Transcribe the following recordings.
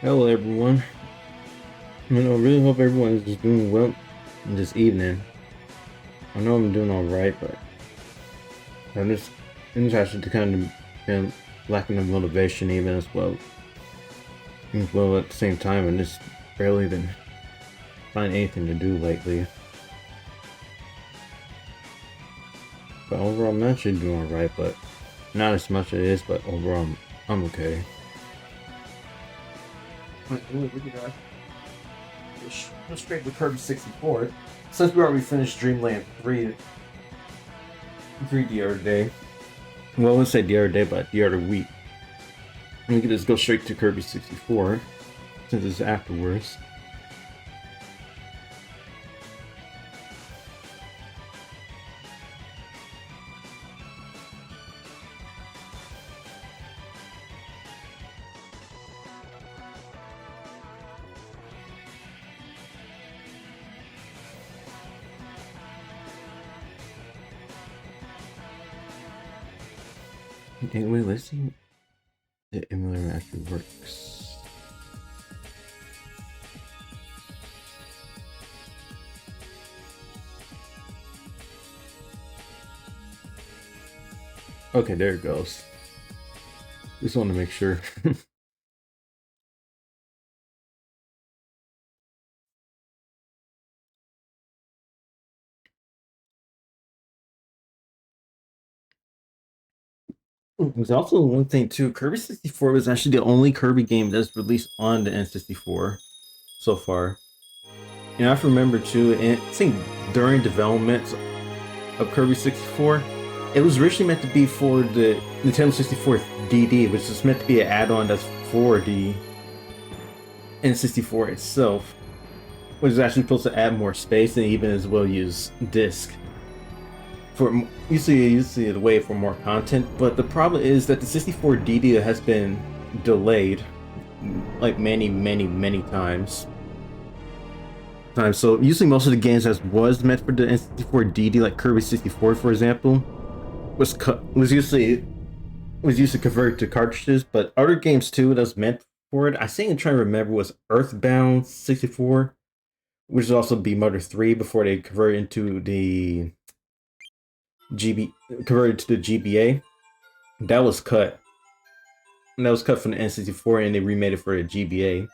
Hello, everyone. I really hope everyone is just doing well this evening. I know I'm doing all right, but I'm just interested to kind of been lacking of motivation even as well at the same time, and just barely been find anything to do lately. But overall, I'm actually doing all right, but not as much as it is. But overall, I'm okay. Go straight to Kirby 64. Since we already finished Dreamland 3 the other day. Well, I wouldn't say the other day, but the other week. We can just go straight to Kirby 64 since it's afterwards. Anyway, let's see if the emulator actually works. Okay, there it goes. Just want to make sure. There's also one thing too. Kirby 64 was actually the only Kirby game that's released on the N64 so far. And I remember too, and I think during development of Kirby 64, it was originally meant to be for the Nintendo 64 DD, which was meant to be an add-on that's for the N64 itself, which is actually supposed to add more space and even as well use disc for usually the way for more content. But the problem is that the 64 DD has been delayed like many times. So usually most of the games that was meant for the N64 DD, like Kirby 64 for example, was usually converted to cartridges. But other games too that was meant for it, I think I'm trying to remember, was Earthbound 64, which would also be Mother 3 before they converted into the GBA. That was cut. And that was cut from the N64 and they remade it for the GBA.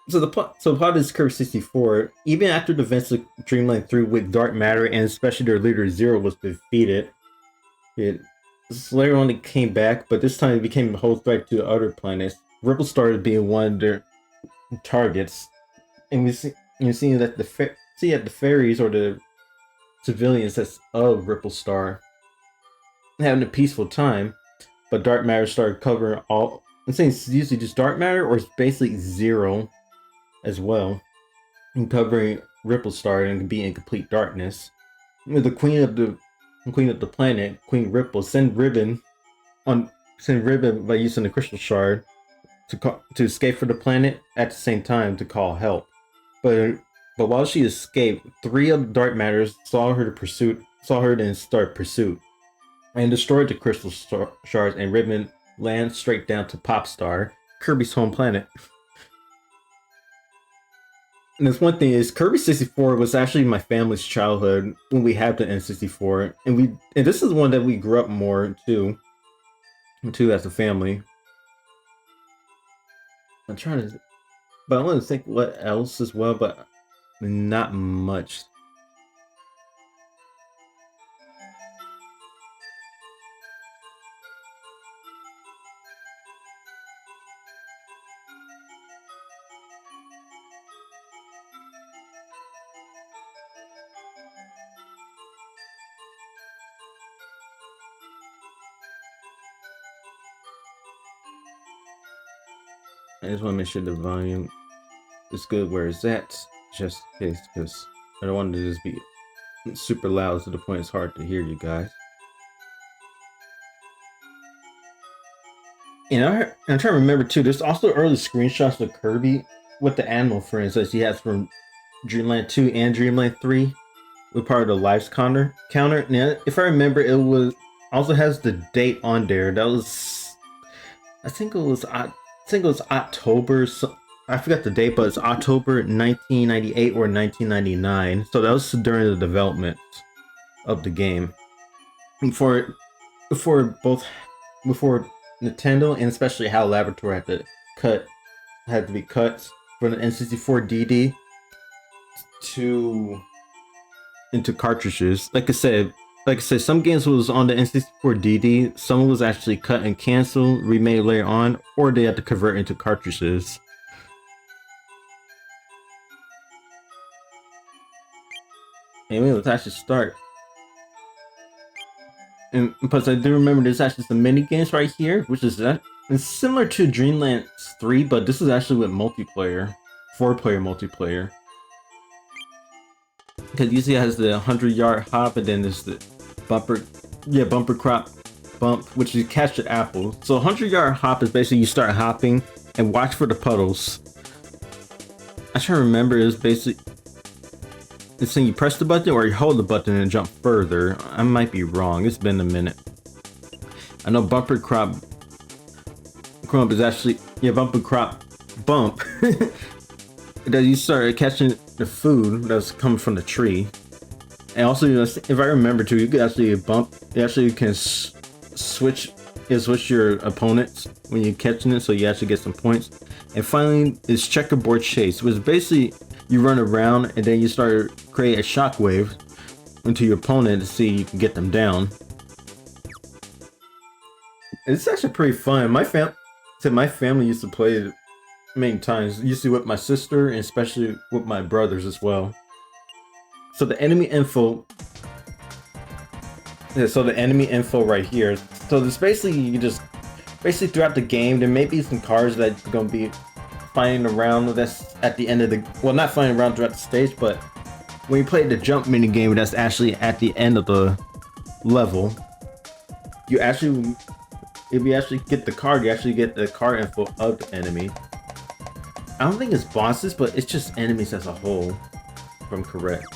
So the plot of this Curve 64, even after the events of Dreamland 3 with Dark Matter and especially their leader Zero was defeated, it later on it came back, but this time it became a whole threat to other planets. Ripple started being one of their targets, and we see that the fairies or the civilians that's of Ripple Star having a peaceful time, but Dark Matter started covering all. I'm saying it's usually just Dark Matter, or it's basically Zero as well, and covering Ripple Star and be in complete darkness. The queen of the planet, Queen Ripple, send Ribbon by using the Crystal Shard to escape from the planet at the same time to call help. But while she escaped, three of the Dark Matters saw her and start pursuit, and destroyed the Crystal Shards. And Ribbon lands straight down to Popstar, Kirby's home planet. And this one thing is, Kirby 64 was actually my family's childhood when we had the N64, and this is one that we grew up more too as a family. I'm trying to, but I want to think what else as well, but not much. I just want to make sure the volume is good where it's at, just in case, because I don't want it to just be super loud to the point it's hard to hear you guys. And I'm trying to remember too, there's also early screenshots of Kirby with the animal friends that he has from Dreamland 2 and Dreamland 3 with part of the lives counter. Now, if I remember, it was also has the date on there. That was, I think it was think it was October. So I forgot the date, but it's October 1998 or 1999. So that was during the development of the game. Before, before before Nintendo and especially HAL Laboratory had to be cut from the N64 DD to into cartridges. Like I said, some games was on the N64 DD, some was actually cut and canceled, remade later on, or they had to convert into cartridges. Anyway, let's actually start. And plus, I do remember there's actually some mini games right here, which is that it's similar to Dreamland 3, but this is actually with multiplayer, 4-player multiplayer. Because usually it has the 100-yard hop, and then there's the bumper crop bump, which is catch the apple. So 100-yard hop is basically you start hopping and watch for the puddles. I try to remember, it's basically it's saying you press the button or you hold the button and jump further. I might be wrong. It's been a minute. I know bumper crop is actually bumper crop bump. That you start catching the food that's coming from the tree. And also, if I remember too, you can actually bump. You actually can switch your opponents when you're catching it, so you actually get some points. And finally, is checkerboard chase, which is basically you run around and then you start create a shockwave into your opponent to see you can get them down. It's actually pretty fun. My family used to play it many times. Usually with my sister and especially with my brothers as well. So the enemy info. Yeah, so the enemy info right here. So this basically you just throughout the game there may be some cars that you're gonna be finding around. That's at the end of not finding around throughout the stage, but when you play the jump mini game, that's actually at the end of the level. If you actually get the card, you actually get the card info of the enemy. I don't think it's bosses, but it's just enemies as a whole, if I'm correct.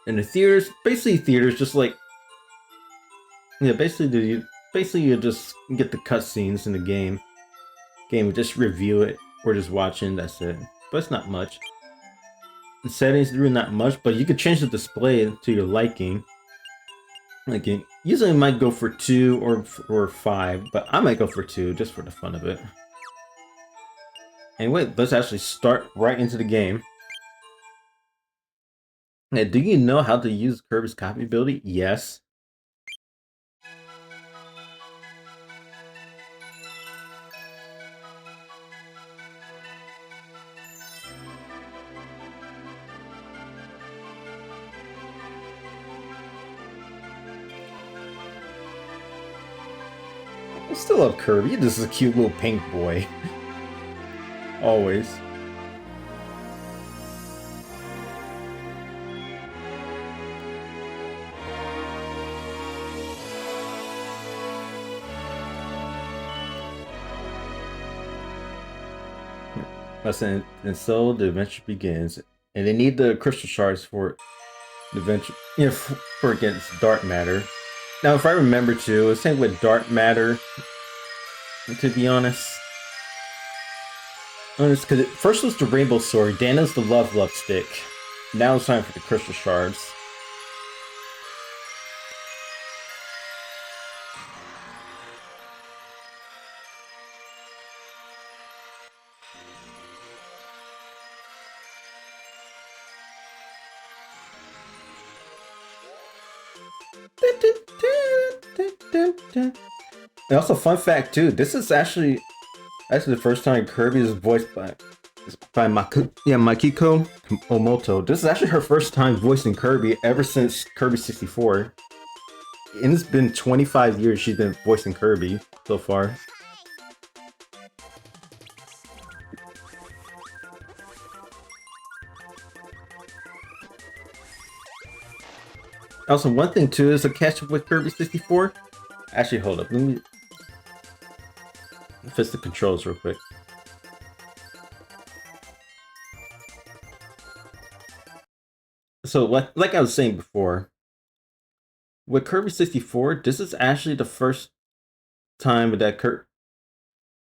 And the theaters, just like basically you just get the cutscenes in the game. Just review it or just watching. That's it. But it's not much. The settings really not much, but you could change the display to your liking. Like usually I might go for 2 or 5, but I might go for 2 just for the fun of it. Anyway, let's actually start right into the game. Now, do you know how to use Kirby's copy ability? Yes. I still love Kirby. This is a cute little pink boy. Always. And so the adventure begins. And they need the crystal shards for the adventure. For against dark matter. Now, if I remember too, it's same with dark matter. To be honest, because first was the rainbow sword, then it was the love stick. Now it's time for the crystal shards. And also, fun fact too, this is actually the first time Kirby is voiced by Makiko Omoto. This is actually her first time voicing Kirby ever since Kirby 64. And it's been 25 years she's been voicing Kirby so far. Also, one thing too is a catch up with Kirby 64. Actually, hold up. Let me fix the controls real quick. So, like I was saying before, with Kirby 64, this is actually the first time that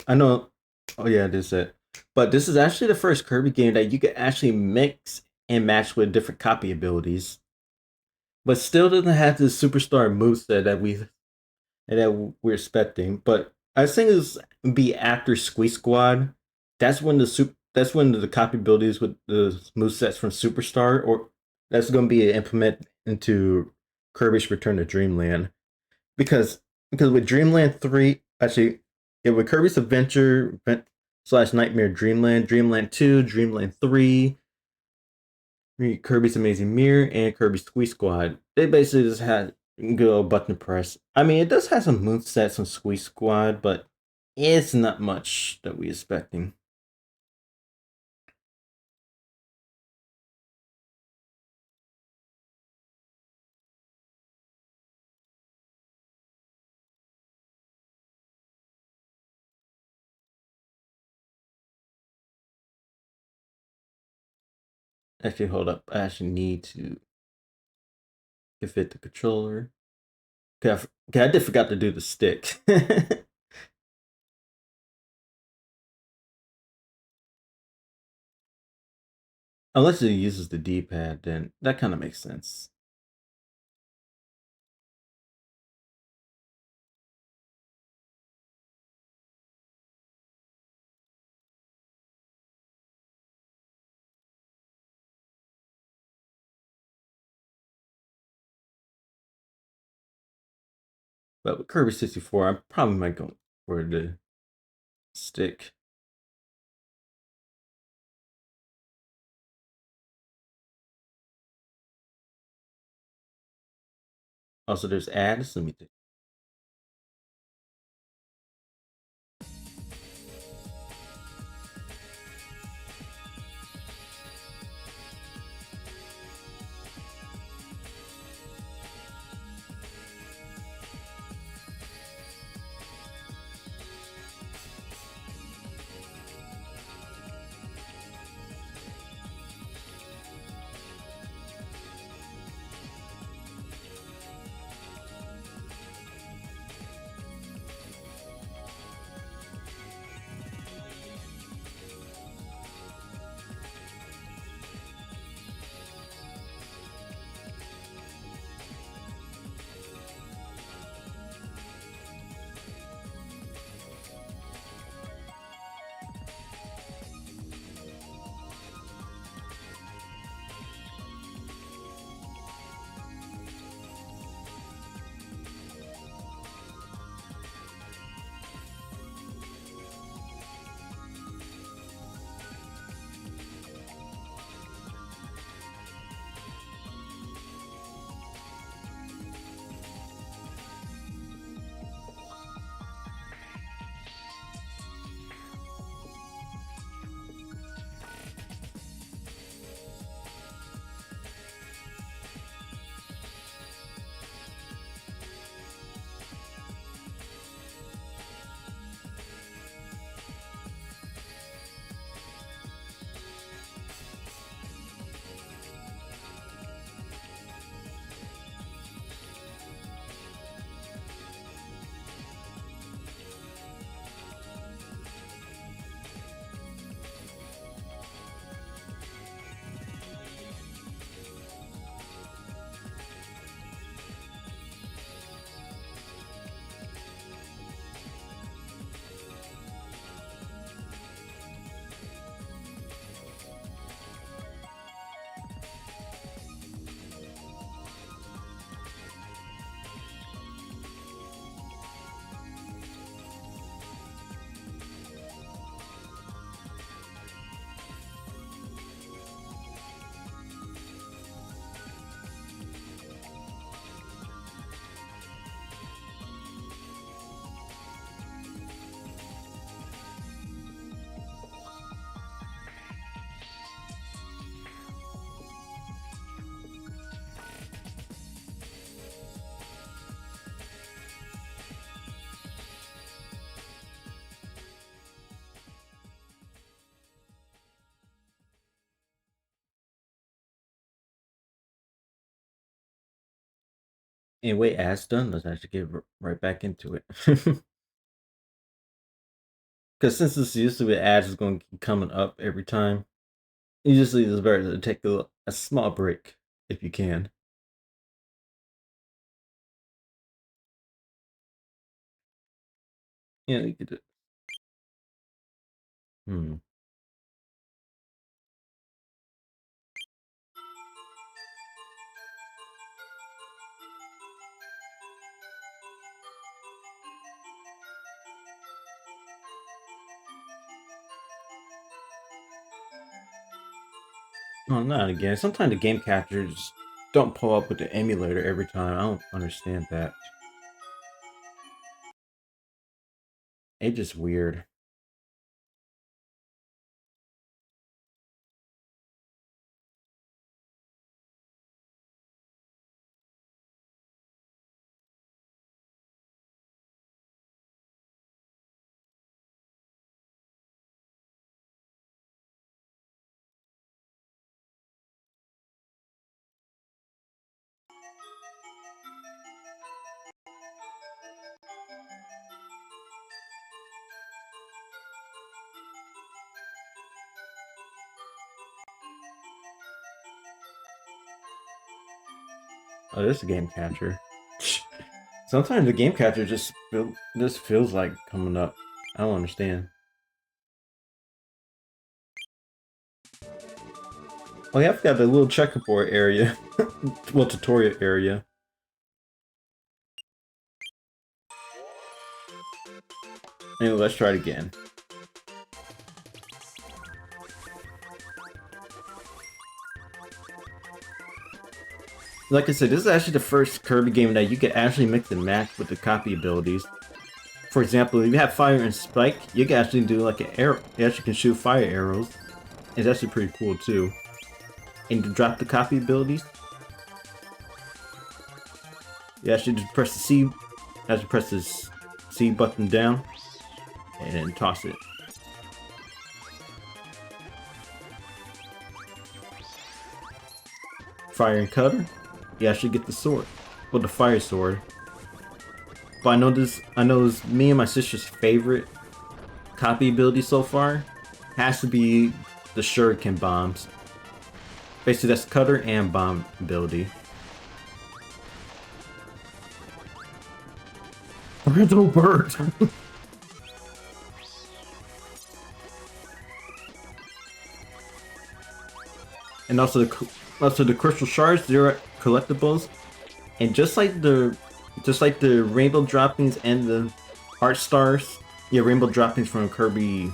I know Oh yeah, this is it. But this is actually the first Kirby game that you can actually mix and match with different copy abilities, but still doesn't have the superstar moveset that we're expecting. But I think it's be after Squeak Squad. That's when the copy abilities with the movesets from Superstar, or that's going to be implemented into Kirby's Return to Dreamland. Because with Dreamland 3, actually, yeah, with Kirby's Adventure slash Nightmare Dreamland, Dreamland 2, Dreamland 3, Kirby's Amazing Mirror, and Kirby's Squeak Squad, they basically just had good old button press. I mean, it does have some movesets from Squeak Squad, but it's not much that we expecting. Actually, hold up. I actually need to fit the controller. Okay, I did forgot to do the stick. Unless it uses the D-pad, then that kind of makes sense. But with Kirby 64, I probably might go for the stick. Also, there's ads. Let me think. Anyway, ads done. Let's actually get right back into it. Because since this usually the ads is going to keep coming up every time, usually it's better to take a small break if you can. Yeah, you could do. Hmm. Oh, not again. Sometimes the game captures don't pull up with the emulator every time. I don't understand that. It's just weird. Oh, this is a game capture. Sometimes the game capture just feels like coming up. I don't understand. Oh yeah, I forgot the little checkerboard area. Well, tutorial area. Anyway, let's try it again. Like I said, this is actually the first Kirby game that you can actually mix and match with the copy abilities. For example, if you have Fire and Spike, you can actually do like an arrow. You actually can shoot fire arrows. It's actually pretty cool too. And to drop the copy abilities, you actually just press the C, actually press this C button down, and then toss it. Fire and Cutter, you actually get the sword. Well, the fire sword. But I know this me and my sister's favorite copy ability so far has to be the Shuriken bombs. Basically, that's Cutter and bomb ability. Parental bird. And also the crystal shards, they're collectibles, and just like the rainbow droppings and the heart stars, yeah, rainbow droppings from Kirby.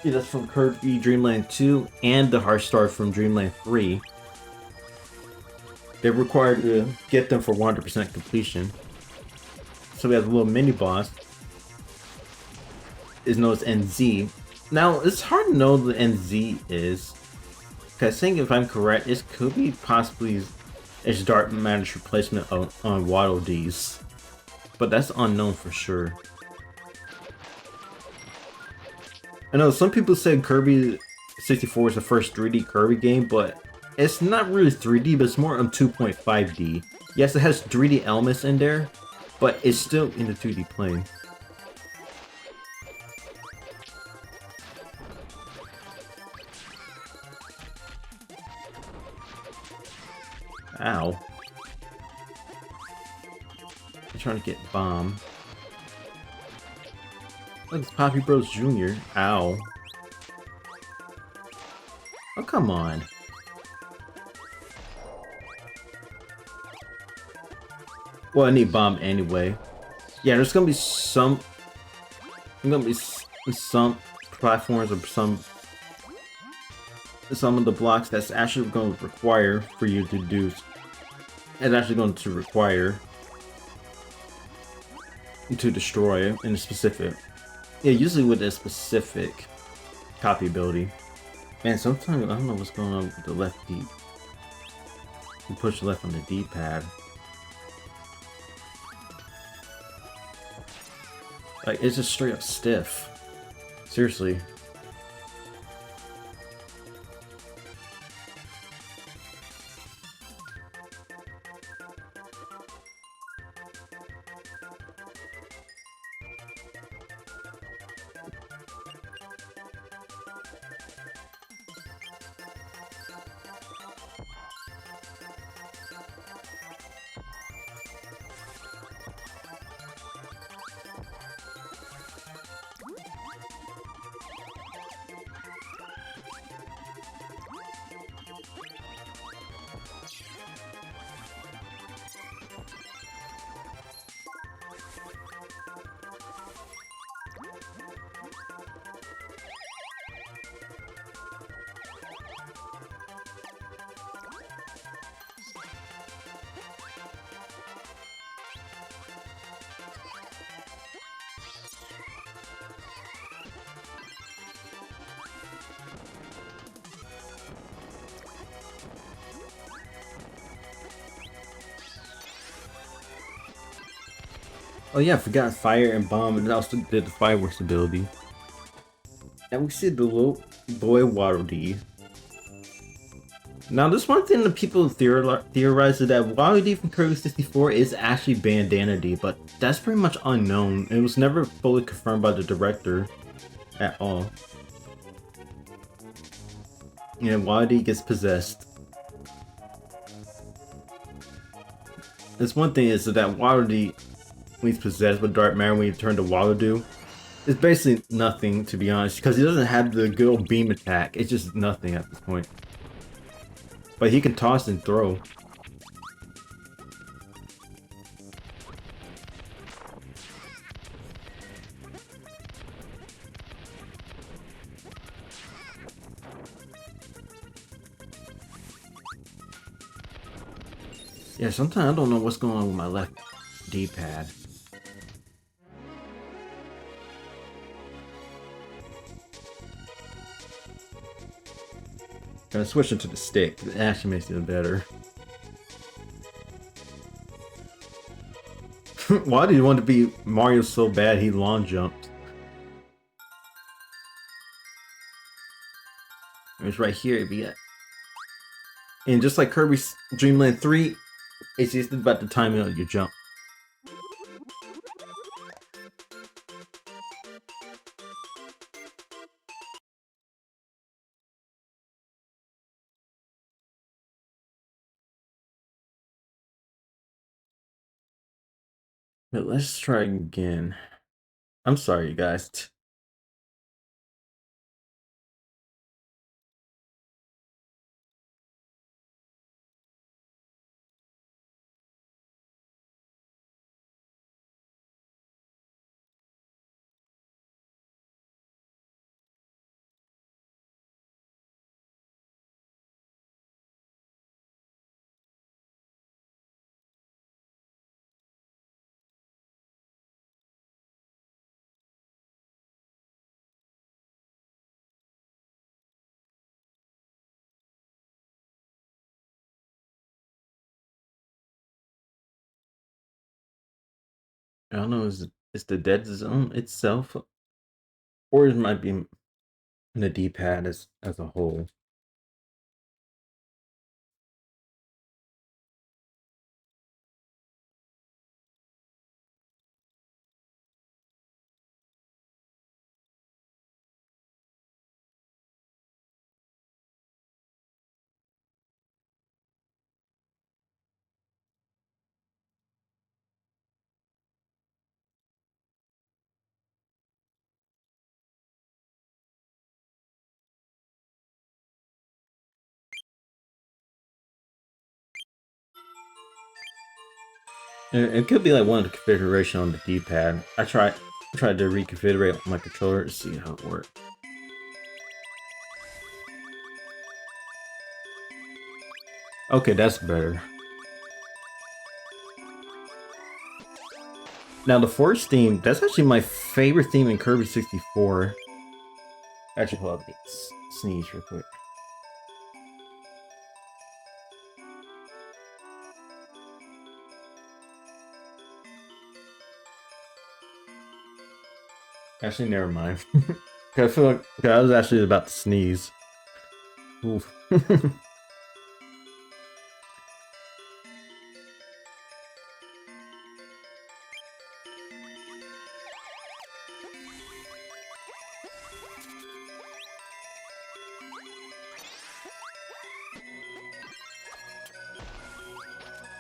Yeah, that's from Kirby Dreamland 2 and the heart star from Dreamland 3. They're required to get them for 100% completion. So we have a little mini boss. Is known as NZ. Now it's hard to know what NZ is. Cause I think if I'm correct, it could be possibly its Dark Matter's replacement on Waddle Dees. But that's unknown for sure. I know some people said Kirby 64 is the first 3D Kirby game, but it's not really 3D, but it's more on 2.5D. Yes, it has 3D elements in there, but it's still in the 2D plane. Ow. I'm trying to get bomb. Look, it's Poppy Bros Jr. Ow. Oh, come on. Well, I need bomb anyway. Yeah, there's gonna be some platforms or some of the blocks that's actually going to require for you to do. It's actually going to require to destroy in a specific. Yeah, usually with a specific copy ability. Man, sometimes I don't know what's going on with the left D. You push left on the D-pad. Like, it's just straight up stiff. Seriously. Oh yeah, I forgot fire and bomb, and also did the fireworks ability. And we see the little boy Waddle Dee. Now, this one thing that people theorize is that Waddle Dee from Kirby 64 is actually Bandana D, but that's pretty much unknown. It was never fully confirmed by the director at all. And Waddle Dee gets possessed. This one thing is that Waddle Dee, when he's possessed with dark matter, when you turn to Waddle Doo, it's basically nothing, to be honest, because he doesn't have the good old beam attack. It's just nothing at this point. But he can toss and throw. Yeah, sometimes I don't know what's going on with my left D-pad. Gotta switch into the stick. It actually makes it better. Why do you want to be Mario so bad he long jumped? It's right here. It'd be it. And just like Kirby's Dream Land 3, it's just about the timing of your jump. But let's try again. I'm sorry, you guys. I don't know, is the dead zone itself, or it might be in the D-pad as a whole. It could be like one of the configuration on the D-pad. I tried to reconfigure my controller to see how it worked. Okay, that's better. Now the forest theme, that's actually my favorite theme in Kirby 64. Actually, hold on, sneeze real quick. Actually, never mind. I feel like I was actually about to sneeze. Oof.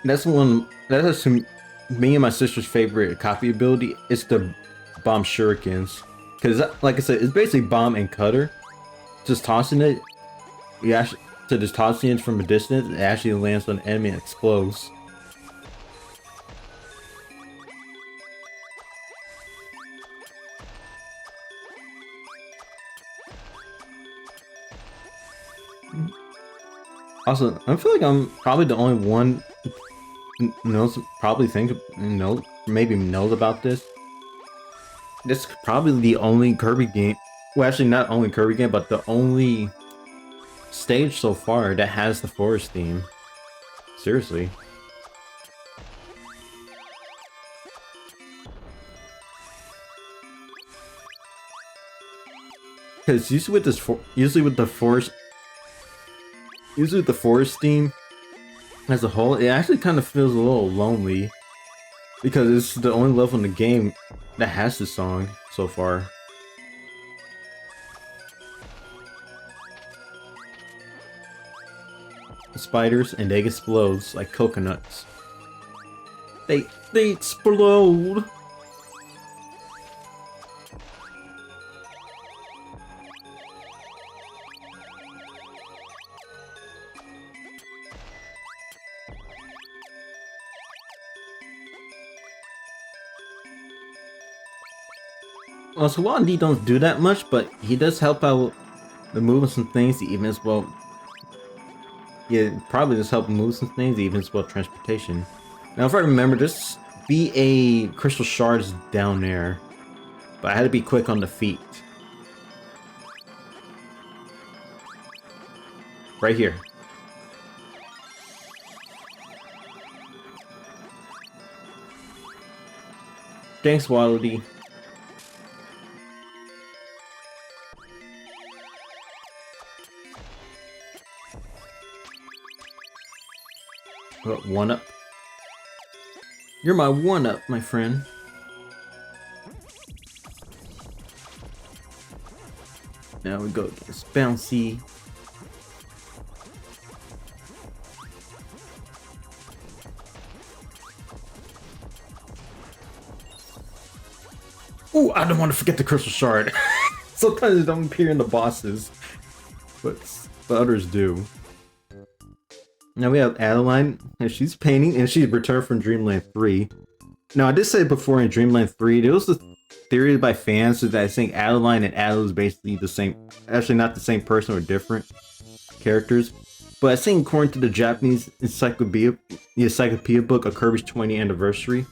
That's actually me and my sister's favorite copy ability. It's the bomb shurikens. Because, like I said, it's basically bomb and cutter. Just tossing it, you actually, so just tossing it from a distance, it actually lands on an enemy and explodes. Also, I feel like I'm probably the only one knows, maybe knows about this. This is probably the only Kirby game, well actually not only Kirby game, but the only stage so far that has the forest theme. Seriously. Because usually with the forest theme as a whole, it actually kind of feels a little lonely because it's the only level in the game that has this song so far. Spiders, and they explode like coconuts. They explode. Well, so Juan D don't do that much, but he does help out the movements and things even as well. Yeah, probably just help move some things even as well transportation. Now, if I remember, there's be a crystal shards down there, but I had to be quick on the feet. Right here. Thanks, Waddle Dee. One up. You're my one up, my friend. Now we go against Bouncy. Ooh, I don't want to forget the crystal shard. Sometimes it don't appear in the bosses, but others do. Now we have Adeline, and she's painting, and she's returned from Dreamland 3. Now, I did say before in Dreamland 3, there was a theory by fans that I think Adeline and Adel is basically the same, actually not the same person or different characters. But I think according to the Japanese encyclopedia book of Kirby's 20th anniversary,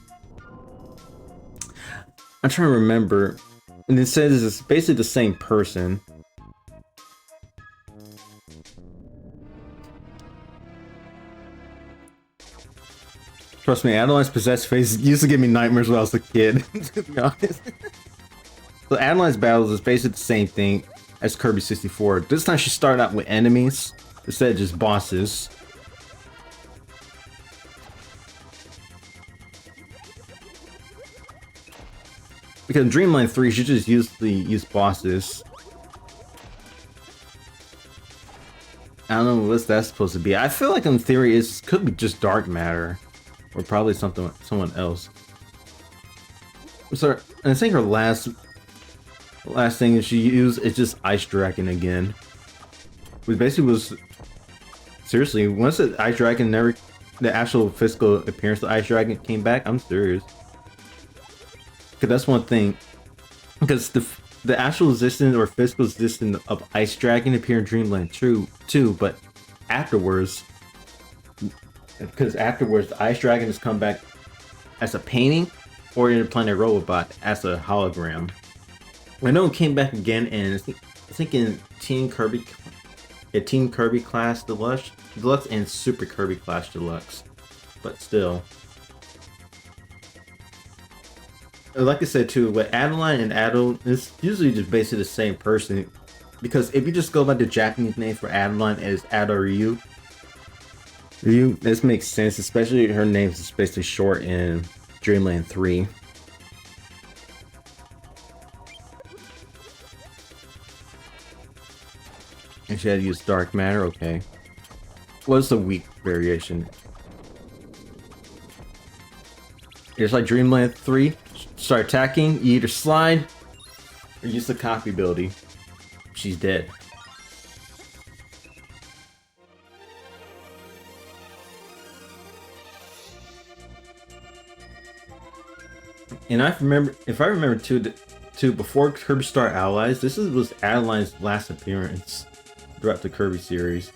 I'm trying to remember, and it says it's basically the same person. Trust me, Adeline's possessed face used to give me nightmares when I was a kid, to be honest. So Adeline's battles is basically the same thing as Kirby 64. This time she started out with enemies, instead of just bosses. Because in Dreamland 3, she just usually used bosses. I don't know what that's supposed to be. I feel like in theory it could be just dark matter. Or probably someone else. So I think her last thing she used is just Ice Dragon again. Which basically was seriously, once the Ice Dragon the actual physical appearance of Ice Dragon came back, I'm serious. Cause that's one thing. Because the actual existence or physical existence of Ice Dragon appeared in Dreamland 2 too, but afterwards. Because afterwards, the Ice Dragon has come back as a painting or in Planet Robobot as a hologram. I know it came back again in, I think in Team Kirby Class Deluxe and Super Kirby Class Deluxe. But still. Like I said too, with Adeline and Adel, it's usually just basically the same person. Because if you just go by the Japanese name for Adeline as Ada Ryu, this makes sense, especially her name is basically short in Dreamland 3. And she had to use dark matter, okay. What's the weak variation? It's like Dreamland 3. Start attacking, you either slide or use the copy ability. She's dead. And if I remember too, before Kirby Star Allies, was Adeline's last appearance throughout the Kirby series.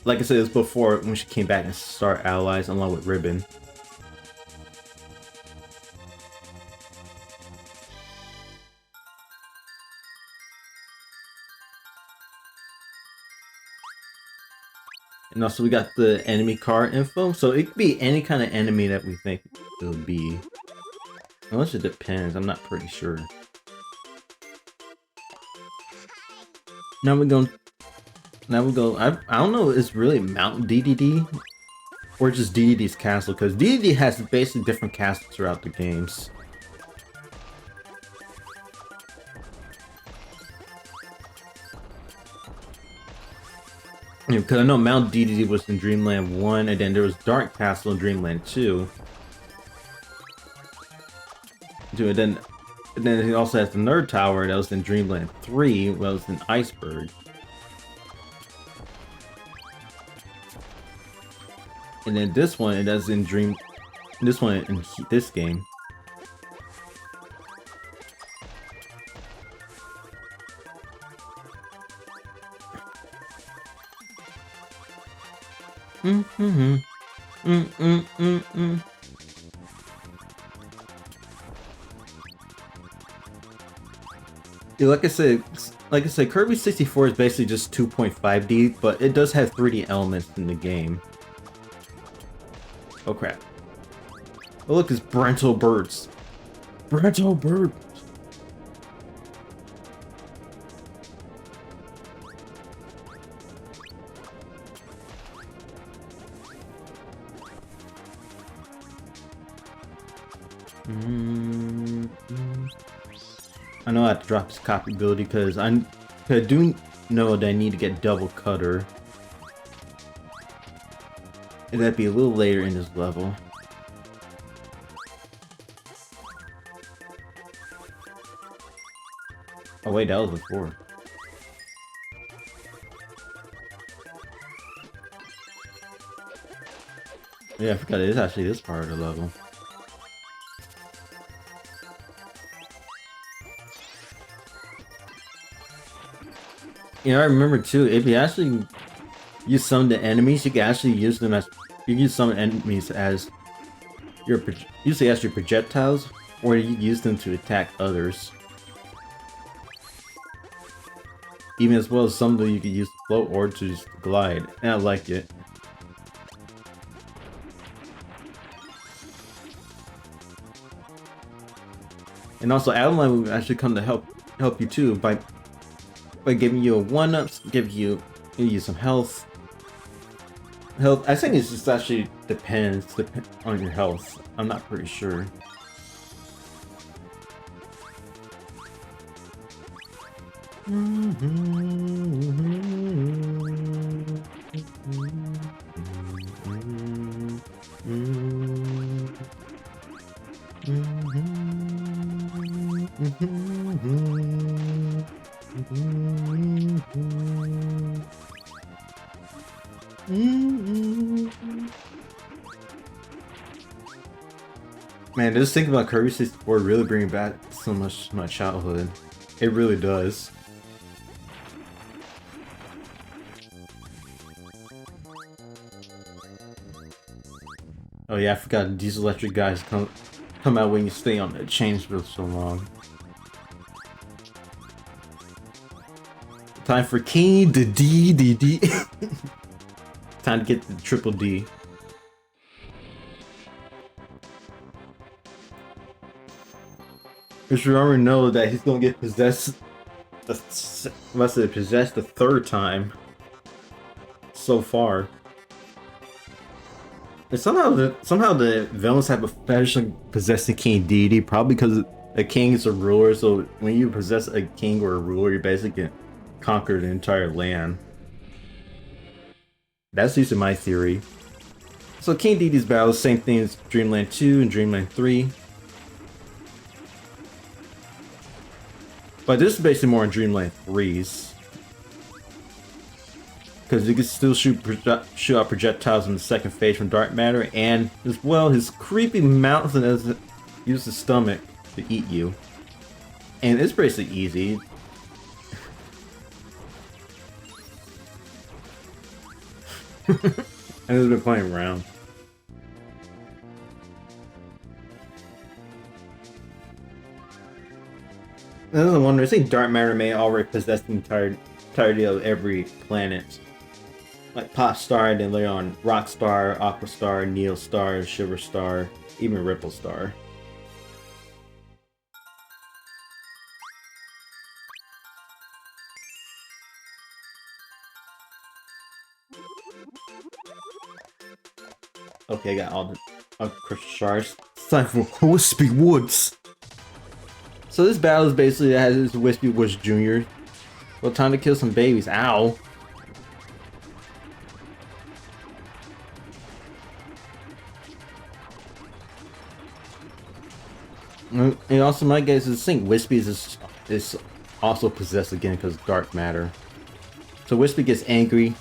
Like I said, it was before when she came back and Star Allies along with Ribbon. And also we got the enemy card info, so it could be any kind of enemy that we think it would be. Unless it depends, I'm not pretty sure. Now we're going. Now we go. I don't know. It's really Mount DDD or just DDD's castle, because DDD has basically different castles throughout the games. Because I know Mount DDD was in Dreamland 1, and then there was Dark Castle in Dreamland 2. And then it also has the Nerd Tower that was in Dreamland 3, well, it was in Iceberg. And then this one, that's in this one in this game. Yeah, like I said, Kirby 64 is basically just 2.5D, but it does have 3D elements in the game. Oh crap. Oh look, it's Brento Birds. Brento Birds! I know I have to drop his copy ability because I do know that I need to get Double Cutter. And that'd be a little later in this level. Oh wait, that was before. Yeah, I forgot it is actually this part of the level. You know, I remember too, if you actually use some of the enemies, you can actually use them as, you can use some enemies as your, usually as your projectiles, or you use them to attack others. Even as well as some of them you can use to float or to just glide, and I like it. And also, Adeline will actually come to help you too by giving you a 1-up, give you some health. I think it just actually depends on your health. I'm not pretty sure. Man, just thinking about Kirby 64 really bringing back so much to my childhood. It really does. Oh yeah, I forgot these electric guys come out when you stay on the chains for so long. Time for King the D. Time to get the triple D. Because you already know that he's gonna get possessed. Possessed the third time so far. And somehow the villains have a fetish of possessing King Dedede, probably because a king is a ruler. So when you possess a king or a ruler, you basically can conquer the entire land. That's usually my theory. So King Dedede's battle, same thing as Dreamland 2 and Dreamland 3. But this is basically more in Dreamland 3's. Because you can still shoot out projectiles in the second phase from dark matter, and as well, his creepy mouth uses his stomach to eat you. And it's basically easy. I've just been playing around. I wonder, I think dark matter may already possess the entirety of every planet. Like Pop Star, then later on Rock Star, Aqua Star, Neo Star, Shiver Star, even Ripple Star. Okay, I got all the crystal shards. It's time for Wispy Woods. So this battle is basically as Wispy Woods Jr. Well, time to kill some babies. Ow. And also, my guess is think Wispy is also possessed again because of dark matter. So Wispy gets angry,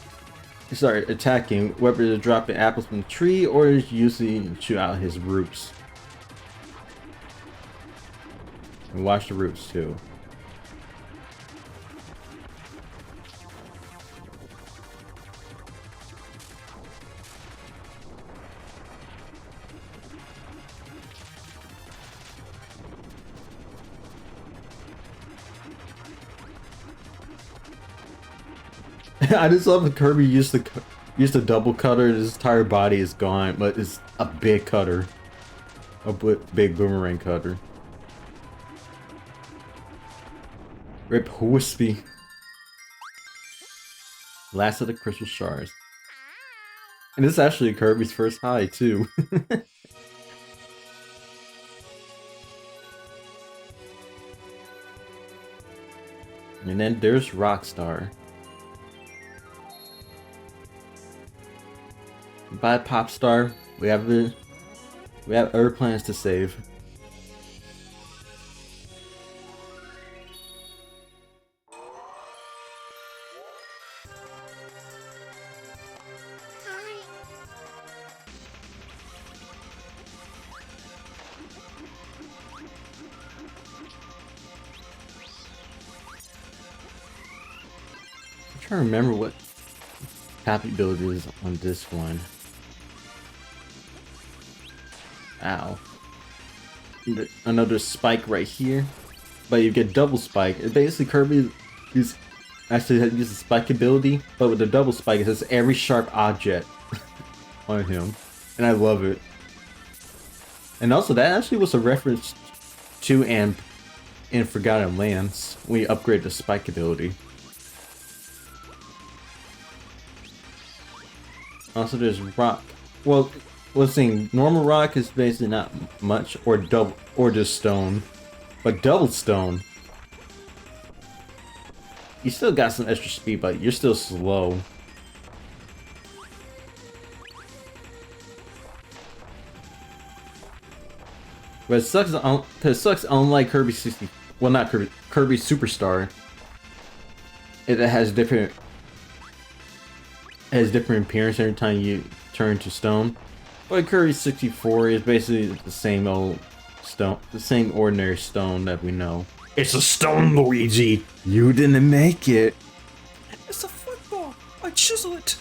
he starts attacking, whether they're dropping apples from the tree or is usually shoot out his roots. And watch the roots too. I just love that Kirby used the double cutter. His entire body is gone, but it's a big cutter, a big boomerang cutter. Rip Wispy. Last of the crystal shards. And this is actually Kirby's first high too. And then there's Rockstar. Bye, Popstar. We have other plans to save. I'm trying to remember what copy build is on this one. Ow. Another spike right here. But you get double spike. It basically Kirby actually uses spike ability, but with the double spike it says every sharp object on him. And I love it. And also that actually was a reference to and in Forgotten Lands when you upgrade the spike ability. Also there's rock. Well, let's see, normal rock is basically not much, or just stone. But double stone, you still got some extra speed, but you're still slow. But it sucks unlike Kirby 60, well not Kirby Superstar. It has different appearance every time you turn to stone. But Kirby 64 is basically the same old stone, the same ordinary stone that we know. It's a stone, Luigi! You didn't make it! It's a football! I chisel it!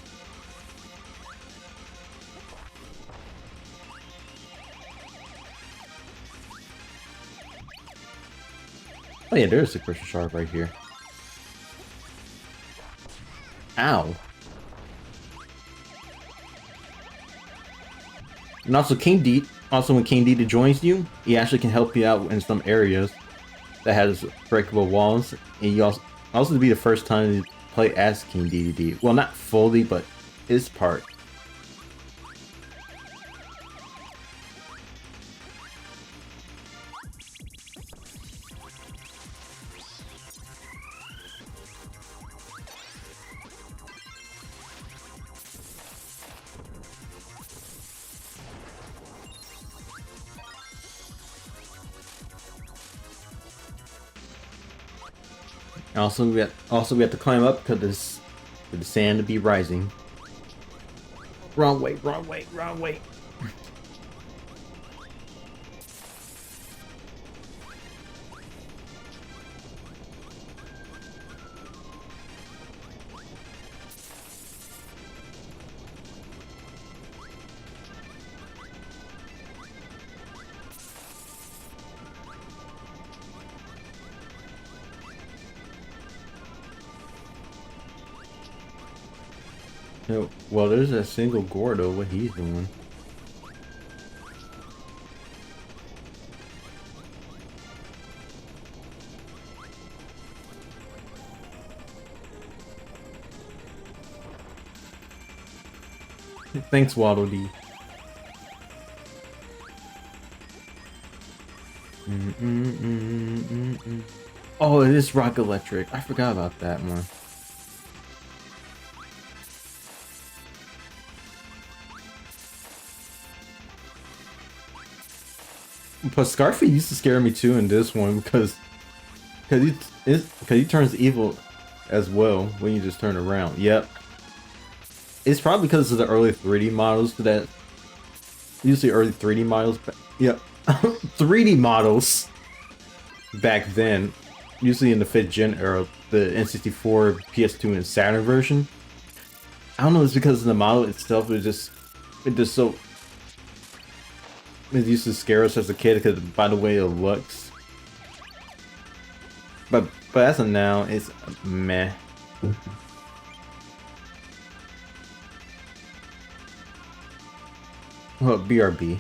Oh yeah, there's a crystal shard right here. Ow. And also King Dedede, when King Dedede joins you, he actually can help you out in some areas that has breakable walls. And you also be the first time you play as King Dedede. Well, not fully, but his part. Also, we have to climb up because for the sand to be rising. Wrong way, wrong way, wrong way. No, well, there's a single Gordo. What he's doing? Thanks, Waddle Dee. Oh, it is Rock Electric. I forgot about that one. But Scarfy used to scare me too in this one because he turns evil as well when you just turn around. Yep. It's probably because of the early 3D models that usually early 3D models. Yep. 3D models back then, usually in the 5th gen era, the N64, PS2, and Saturn version. I don't know, it's because of the model itself. It just so. It used to scare us as a kid because by the way it looks. But as of now, it's meh. Well, BRB.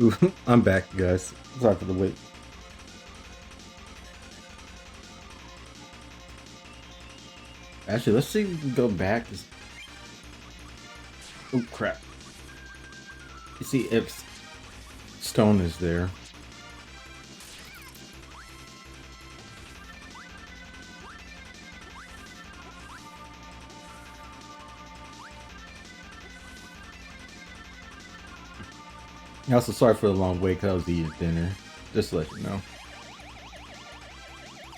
Ooh, I'm back, guys. Sorry for the wait. Actually, let's see if we can go back. Oh crap! You see if Stone is there. Also, sorry for the long wait because I was eating dinner. Just to let you know.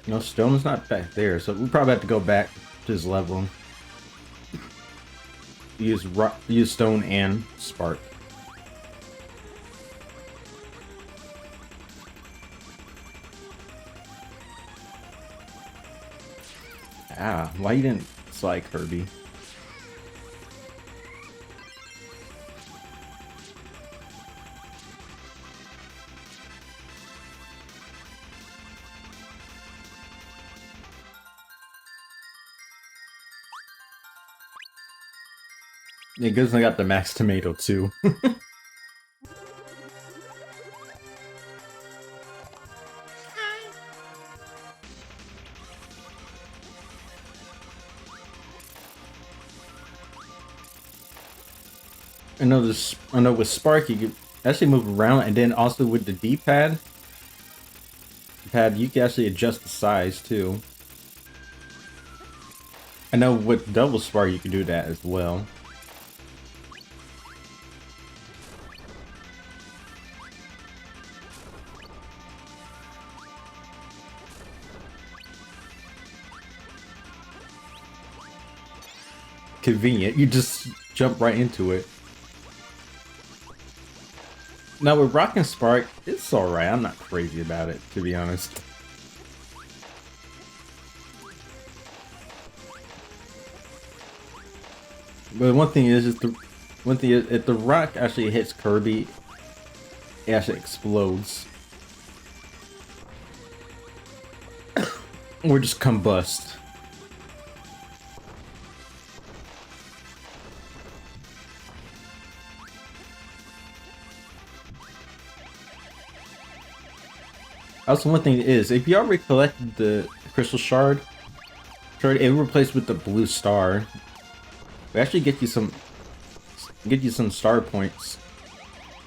No, Stone is not back there, so we probably have to go back to his level. Use Stone and Spark. Ah, why you didn't slide Kirby? Yeah, good I got the max tomato too. I know with Spark you can actually move around, and then also with the D-pad, you can actually adjust the size too. I know with double Spark you can do that as well. Convenient, you just jump right into it. Now with Rock and Spark, it's alright. I'm not crazy about it, to be honest. But one thing is if the rock actually hits Kirby, it actually explodes. Or just combust. Also, one thing is, if you already collected the Crystal Shard, it will replace with the blue star. We actually get you some star points,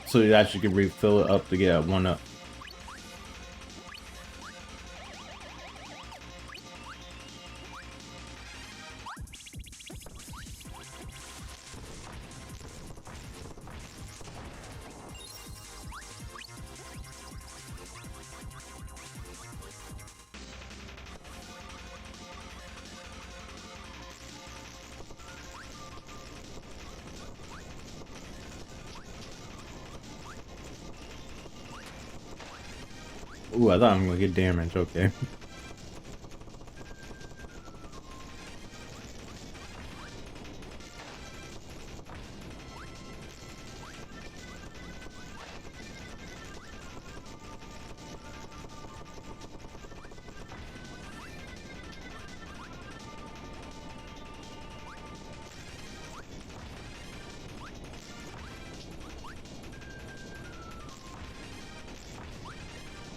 so you actually can refill it up to get a 1-up. Ooh, I thought I'm gonna get damage, okay.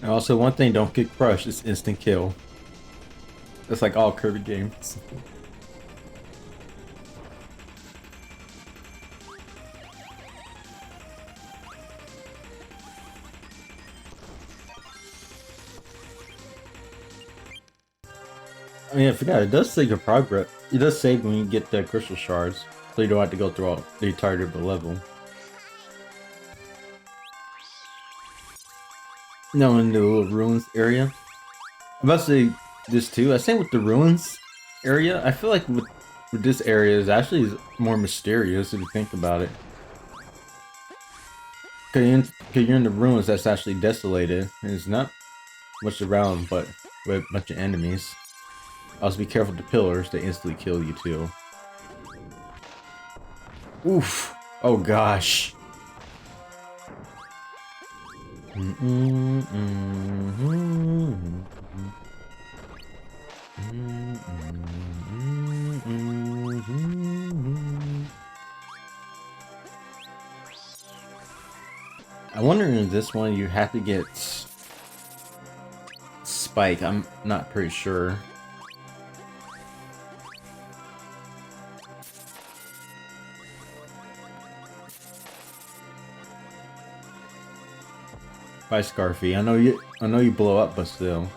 And also, one thing, don't get crushed, it's instant kill. That's like all Kirby games. I mean, I forgot, it does save your progress. It does save when you get the crystal shards, so you don't have to go through all the entirety of the level. No, in the little ruins area. I'm about to say this too. I say with the ruins area, I feel like with this area is actually more mysterious if you think about it. Cause you're in the ruins that's actually desolated, and there's not much around, but with a bunch of enemies. Also, be careful with the pillars; they instantly kill you too. Oof! Oh gosh. I wonder in this one you have to get Spike. I'm not pretty sure. Bye, Scarfy. I know you blow up, but still.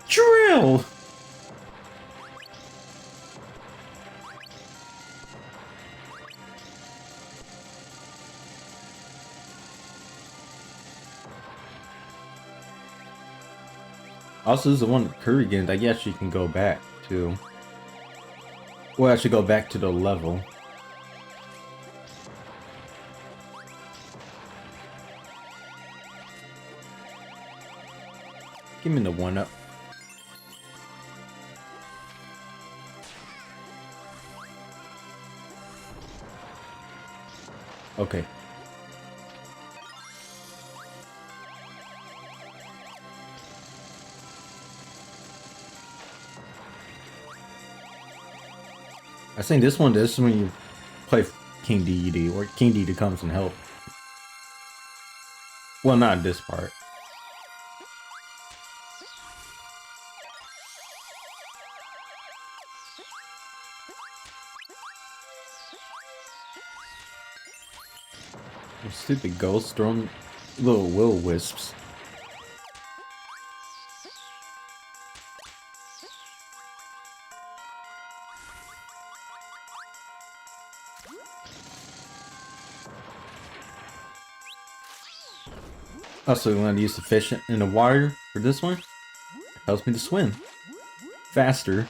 Drill! Also, this is the one Kirby game that you actually can go back to. We'll actually go back to the level. Give me the 1-up. Okay. I think this is when you play King Dedede, or King Dedede comes and help. Well, not this part. You stupid ghosts throwing little will-o-wisps. Also, I'm going to use the fish in the water for this one. It helps me to swim faster.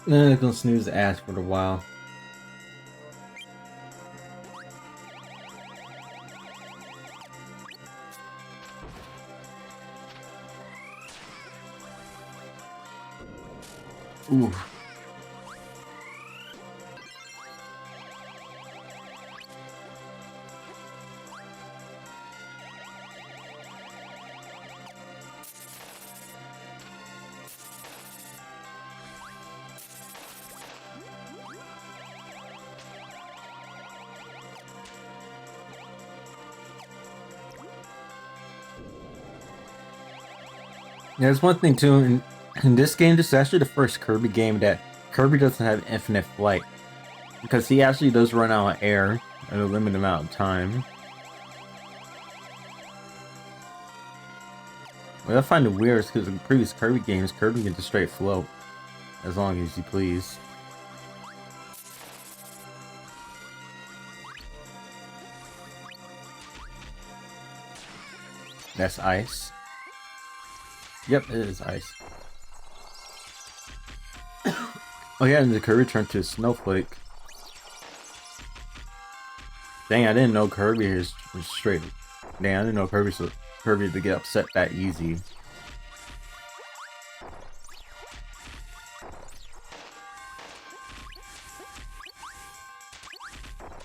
Then it's gonna snooze the ass for a while. Ooh. There's one thing too, in this game, this is actually the first Kirby game that Kirby doesn't have infinite flight. Because he actually does run out of air in a limited amount of time. What I find it weird is because in previous Kirby games, Kirby can just straight float. As long as you please. That's ice. Yep, it is ice. Oh yeah, and the Kirby turned to a snowflake. Dang, I didn't know Kirby was straight. Dang, I didn't know Kirby to get upset that easy.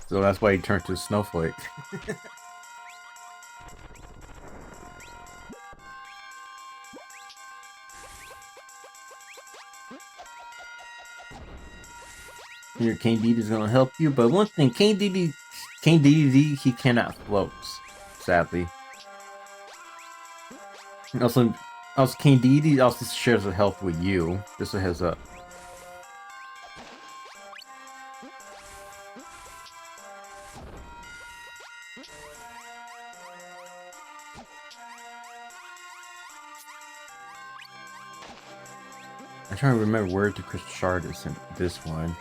So that's why he turned to a snowflake. Here, King Dedede's gonna help you, but one thing, King Dedede, he cannot float, sadly. Also, King Dedede also shares a health with you. Just a heads up. I'm trying to remember where the crystal shard is in this one.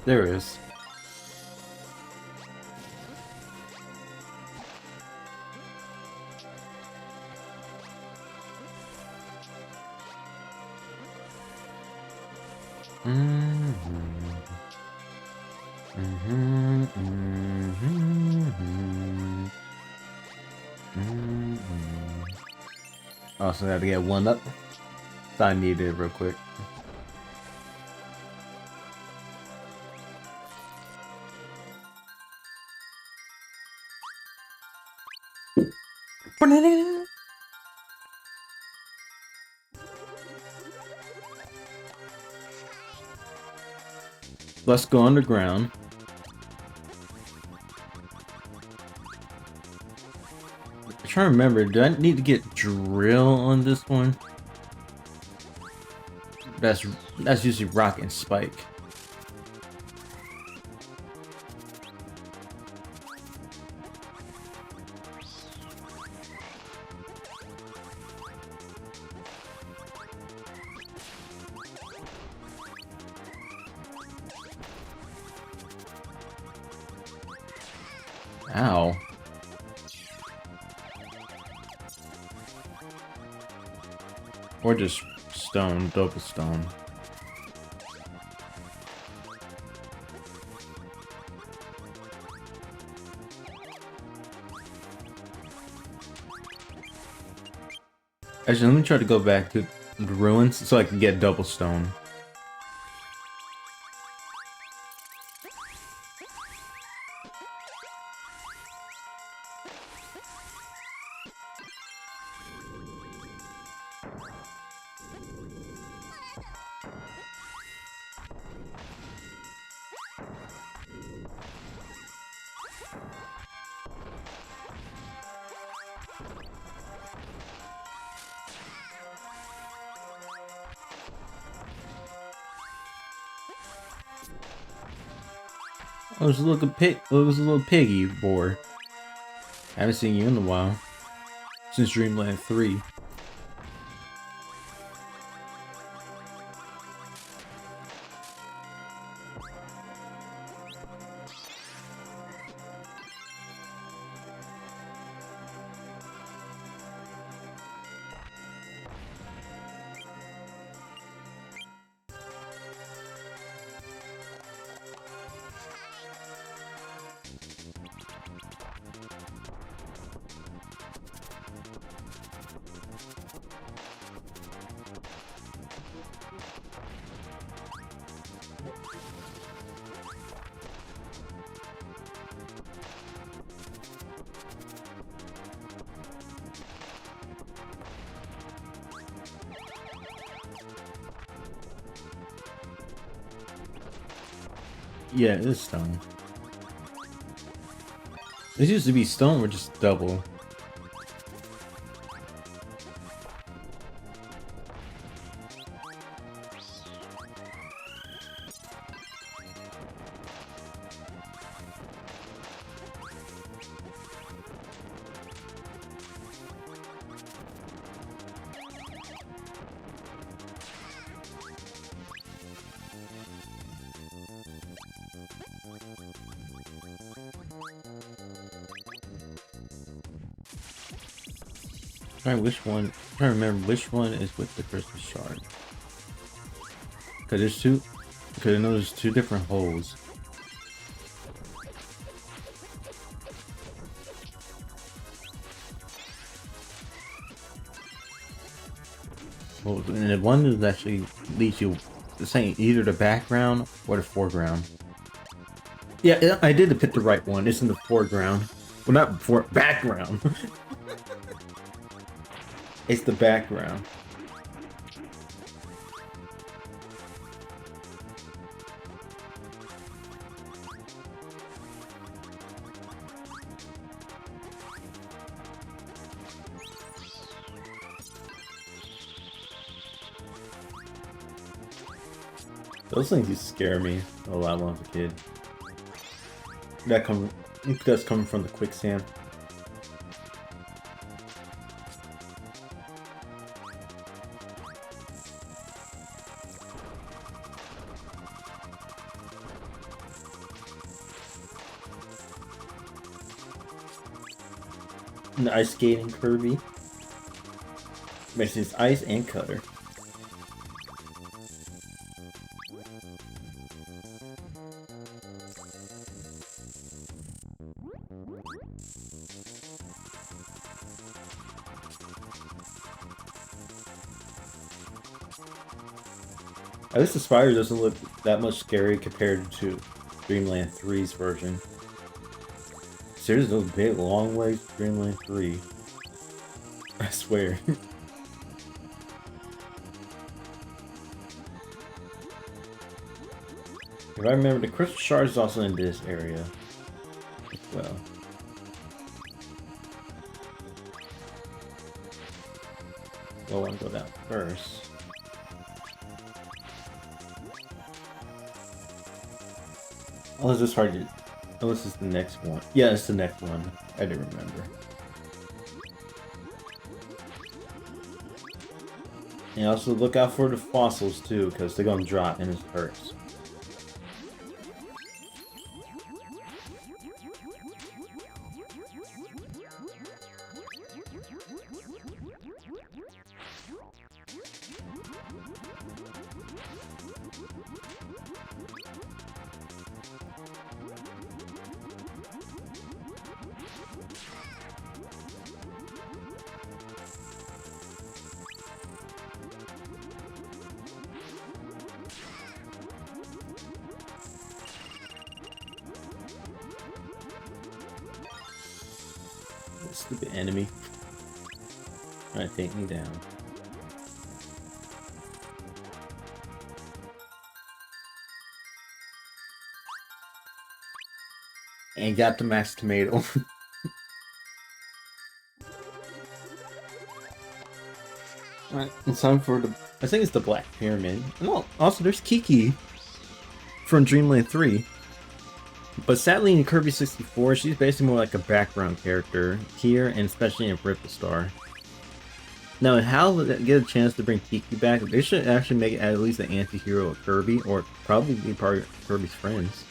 There it is. Also got to get one up. I needed it real quick. Let's go underground. I'm trying to remember, do I need to get drill on this one? That's usually rock and spike. Ow. Or just stone, double stone. Actually, let me try to go back to the ruins so I can get double stone. Oh, it was a little piggy boar. I haven't seen you in a while. Since Dreamland 3. Yeah, it is stone. This used to be stone or just double. Trying which one? I'm trying to remember which one is with the crystal shard. Cause there's two. Cause I know there's two different holes. Well, and the one is actually leads you the same, either the background or the foreground. Yeah, I did pick the right one. It's in the foreground. Well, not background. It's the background. Those things used to scare me a lot when I was a kid. That's coming from the quicksand. And the ice skating Kirby. Makes his ice and cutter. At least the spider doesn't look that much scary compared to Dreamland 3's version. Seriously, those big long legs, Dreamland 3. I swear. If I remember, the crystal shard is also in this area as well. Well, I want to go down first. Unless this hard to... Unless it's the next one. Yeah, it's the next one. I didn't remember. And also look out for the fossils too, because they're gonna drop and it hurts. Stupid enemy. Trying to take me down. And got the max tomato. Alright, it's time for the... I think it's the Black Pyramid. No, also there's Kiki from Dreamland 3. But sadly in Kirby 64, she's basically more like a background character here, and especially in Ripple Star. Now, how would they get a chance to bring Kiki back? They should actually make it at least an anti-hero of Kirby, or probably be part of Kirby's friends.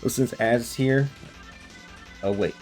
But since Ad's here... Oh, wait.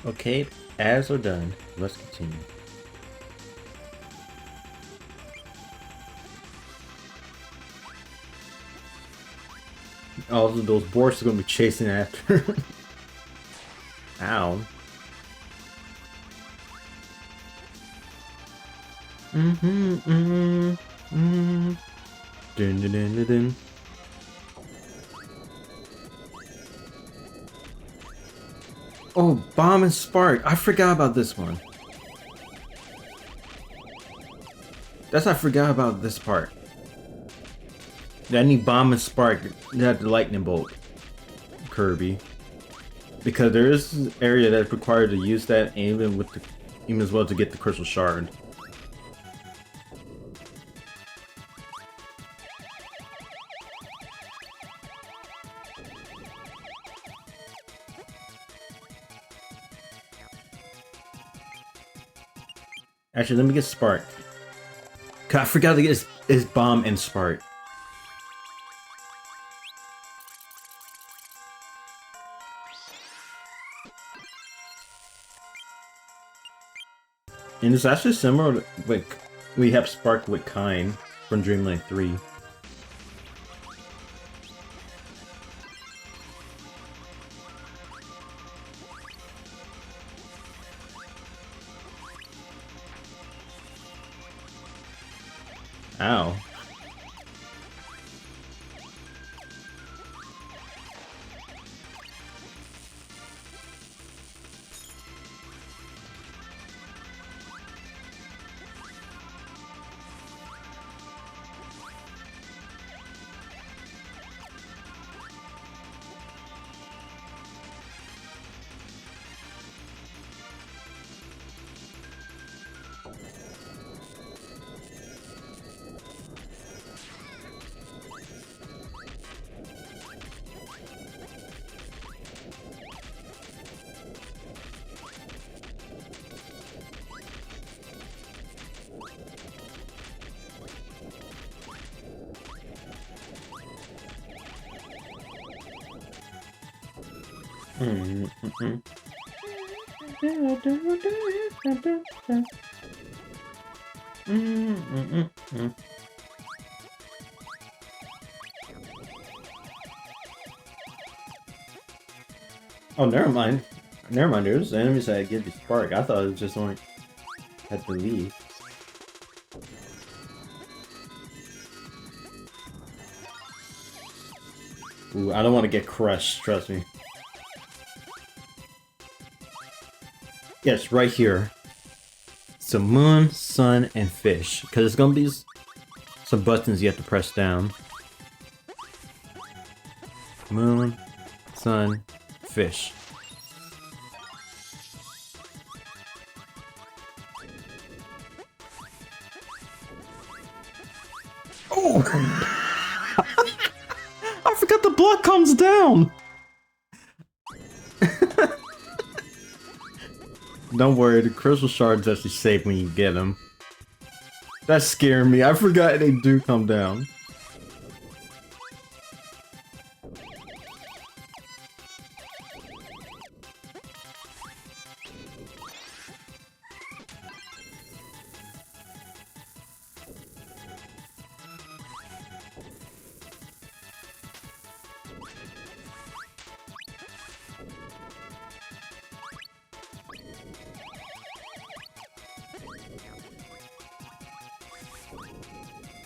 Okay, ads are done. Let's continue. Also, those boars are gonna be chasing after. Ow. Dun, dun, dun, dun, dun. Oh, Bomb and Spark. I forgot about this one. I forgot about this part. I need Bomb and Spark. You have the Lightning Bolt, Kirby. Because there is an area that's required to use that, even with the, even as well to get the Crystal Shard. Actually, let me get Spark. 'Cause I forgot to get his Bomb and Spark. And it's actually similar to, like, we have Spark with Kine from Dreamland 3. Ow. Oh, never mind. Never mind, there's enemies that give you Spark. I thought it was just only had to leave. Ooh, I don't want to get crushed, trust me. Yes, right here. So moon, sun, and fish. Because it's gonna be some buttons you have to press down. Moon, sun, fish. Oh! I forgot the block comes down! Don't worry, the crystal shards actually safe when you get them. That scared me. I forgot they do come down.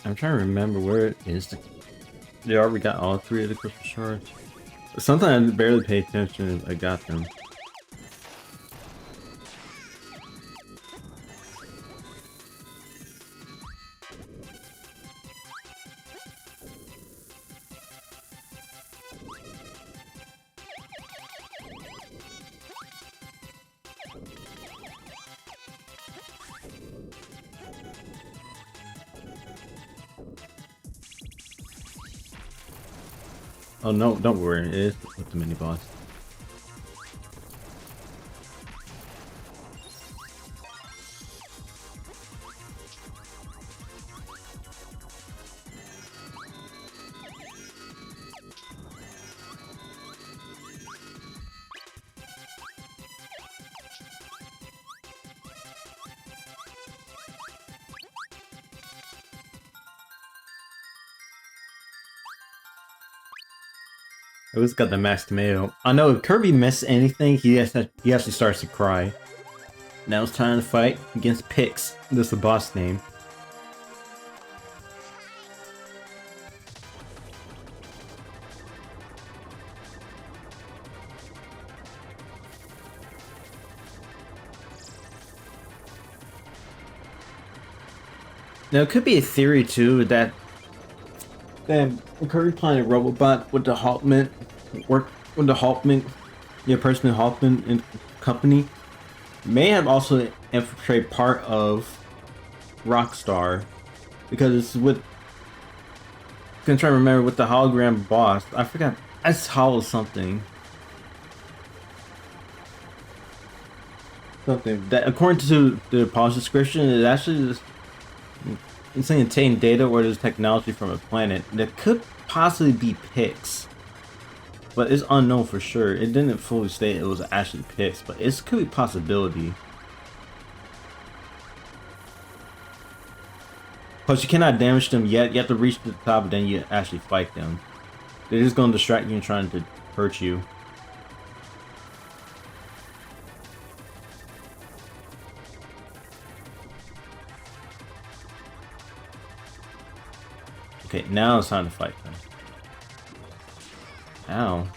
I'm trying to remember where it is. They already got all three of the crystal shards. Sometimes I barely pay attention if I got them. Oh no, don't worry, it is with the mini boss. Who's got the max tomato? I know if Kirby missed anything, he actually starts to cry. Now it's time to fight against Pix. This is the boss name. Now it could be a theory too that Kirby playing a Robobot with the Haltman work with the Haltman, your personal Haltman and company may have also infiltrated part of Rockstar because it's with. I'm trying to remember with the hologram boss. I forgot. It's Hollow something. Something that, according to the pause description, it actually just it's saying obtain data or there's technology from a planet that could possibly be Pix, but it's unknown for sure. It didn't fully state it was actually Pix, but it could be a possibility. Plus, you cannot damage them yet. You have to reach the top, and then you actually fight them. They're just going to distract you and trying to hurt you. Okay, now it's time to fight them. Ow.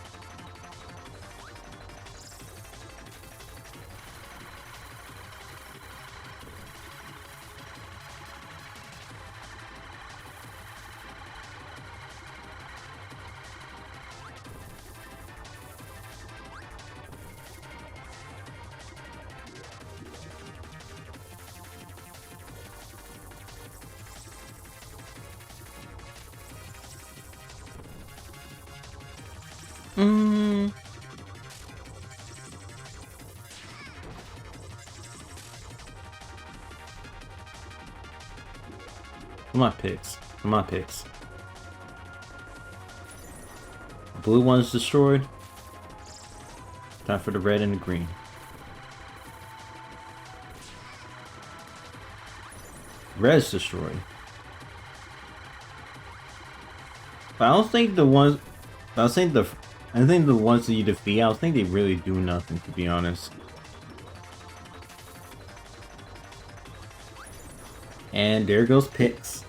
Come on, Pix. Come on, Pix. The blue one's destroyed. Time for the red and the green. Red's destroyed. But I don't think the ones. I think the ones that you defeat, I don't think they really do nothing, to be honest. And there goes Pix.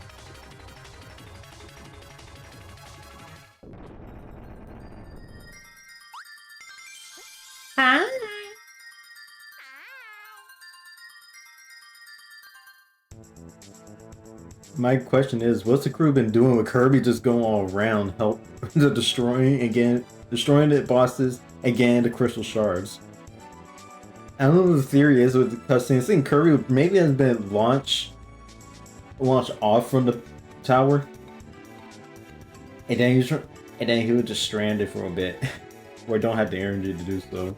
Hi. My question is, what's the crew been doing with Kirby just going all around, help the destroying the bosses, again the crystal shards? I don't know what the theory is with the cutscenes. I think Kirby maybe has been launched off from the tower, and then he was just stranded for a bit, or don't have the energy to do so.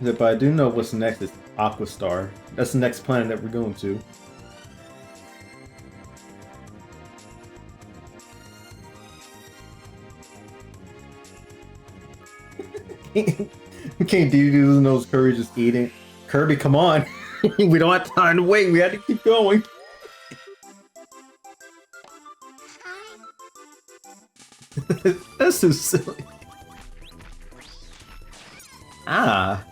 But I do know what's next is Aquastar. That's the next planet that we're going to. King Dedede doesn't know Kirby just eating. Kirby, come on! We don't have time to wait. We have to keep going. That's so silly. Ah.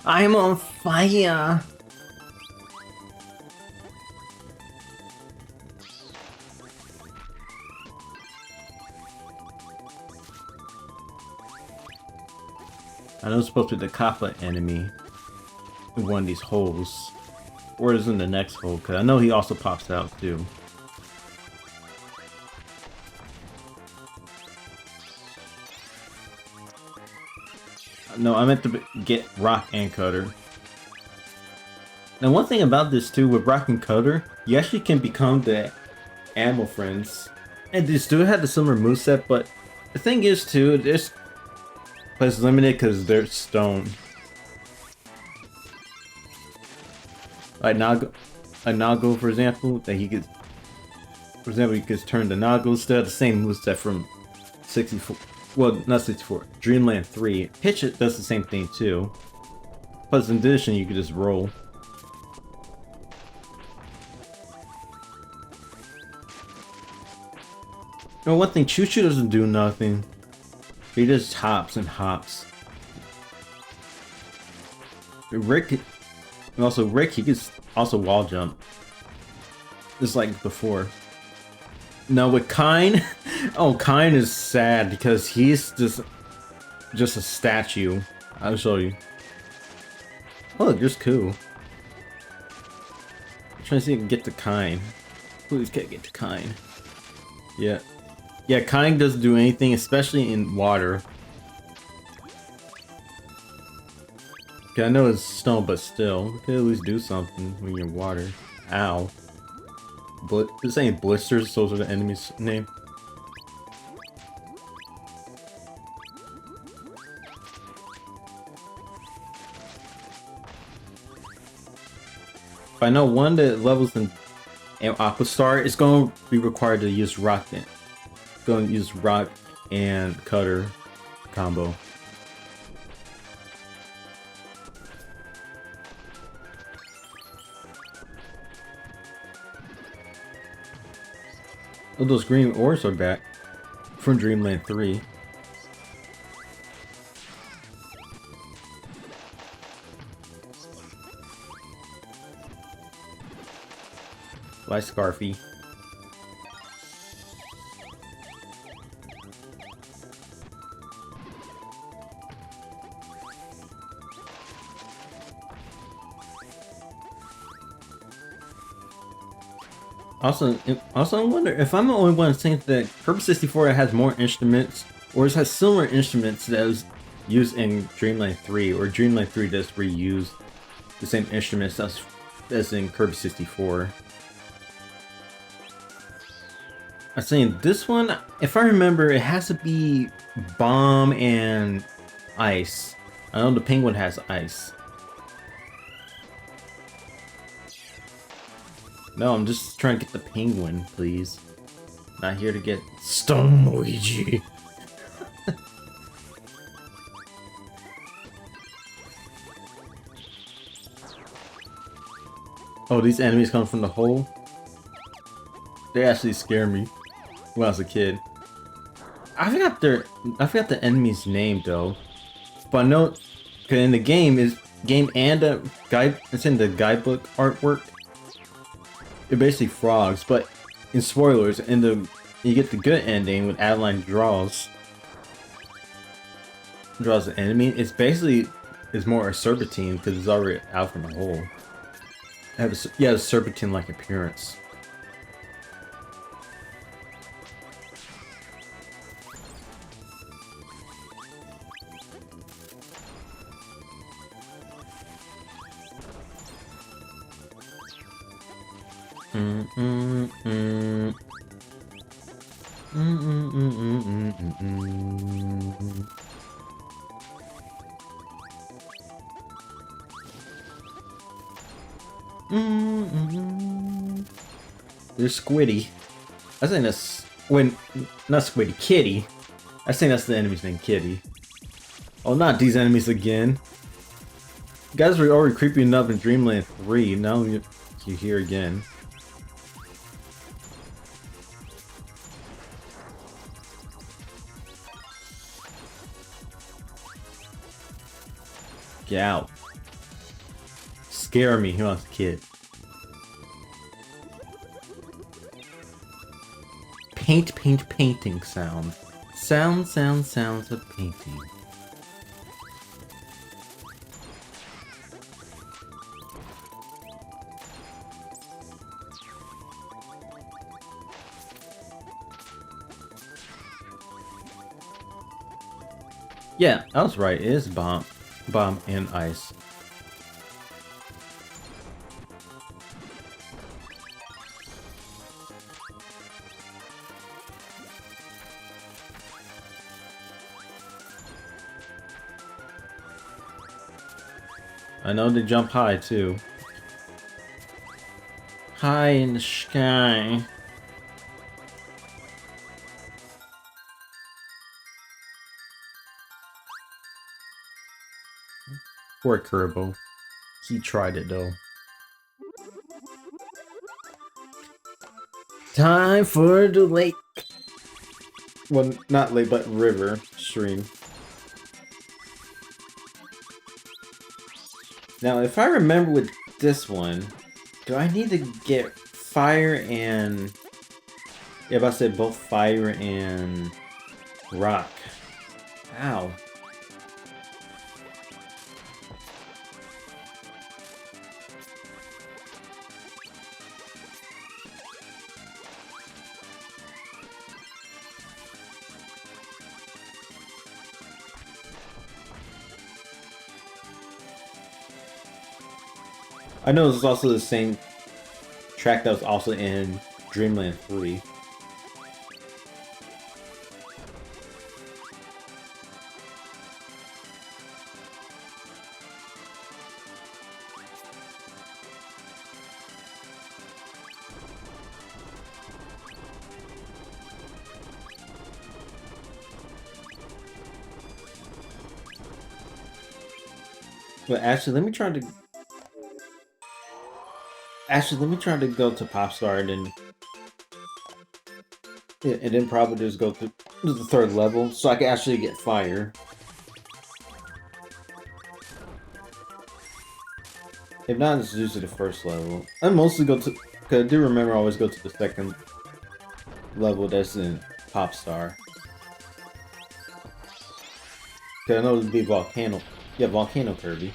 I'm on fire! I know it's supposed to be the Kappa enemy in one of these holes. Or is in the next hole, because I know he also pops out too. No, I meant to get Rock and Cutter. Now, one thing about this too, with Rock and Cutter, you actually can become the Animal Friends. And these do have the similar moveset, but the thing is too, this place is limited because they're stone. Like Nago, for example, that he gets. For example, he gets turned to Nago. Still have the same moveset from 64. Well, not 64. Dreamland 3. Pitch It does the same thing too. Plus, in addition, you can just roll. No, one thing, Choo Choo doesn't do nothing. He just hops and hops. Rick, and also Rick, he can also wall jump. Just like before. No, with Kine, oh, Kine is sad because he's just a statue. I'll show you. Oh, look, there's Ku. I'm trying to see if I can get to Kine. Please can't get to Kine. Yeah. Yeah, Kine doesn't do anything, especially in water. Okay, I know it's snow, but still. You could at least do something when you're in water. Ow. This ain't blisters, those are the enemy's name. If I know one that levels in Aqua Star, it's going to be required to use Rock. Going to use Rock and Cutter combo. Oh, those green ores are back from Dreamland 3. Bye, Scarfy. Also, I wonder if I'm the only one saying that Kirby 64 has more instruments, or it has similar instruments that was used in Dreamland 3, or Dreamland 3 does reuse the same instruments as in Kirby 64. I'm saying this one, if I remember, it has to be bomb and ice. I know the penguin has ice. No, I'm just trying to get the penguin, please. Not here to get Stone Luigi. Oh, these enemies come from the hole? They actually scare me when I was a kid. I forgot the enemy's name though. But I know in the game and the guide, it's in the guidebook artwork. They're basically frogs, but in spoilers, you get the good ending when Adeline draws the enemy. It's more a serpentine because it's already out from the hole. It has a serpentine-like appearance. There's Squiddy. I think that's not Squiddy, Kitty. I think that's the enemy's name, Kitty. Oh, not these enemies again. You guys were already creepy enough in Dreamland 3. Now you're here again. Get out. Scare me, he wants a kid. Painting sound. Sounds of painting. Yeah, I was right. It is bomb and ice. I know they jump high too. High in the sky. Poor Kerbo. He tried it though. Time for the lake. Well, not lake, but river stream. Now, if I remember with this one, do I need to get fire and... Yeah, if I said both fire and rock. Ow. I know this is also the same track that was also in Dreamland 3. But actually, let me try to... Actually, let me try to go to Popstar and then... Yeah, and then probably just go to the third level, so I can actually get fire. If not, it's usually the first level. I mostly go to... Because I do remember I always go to the second level that's in Popstar. Because I know it would be Volcano... Yeah, Volcano Kirby.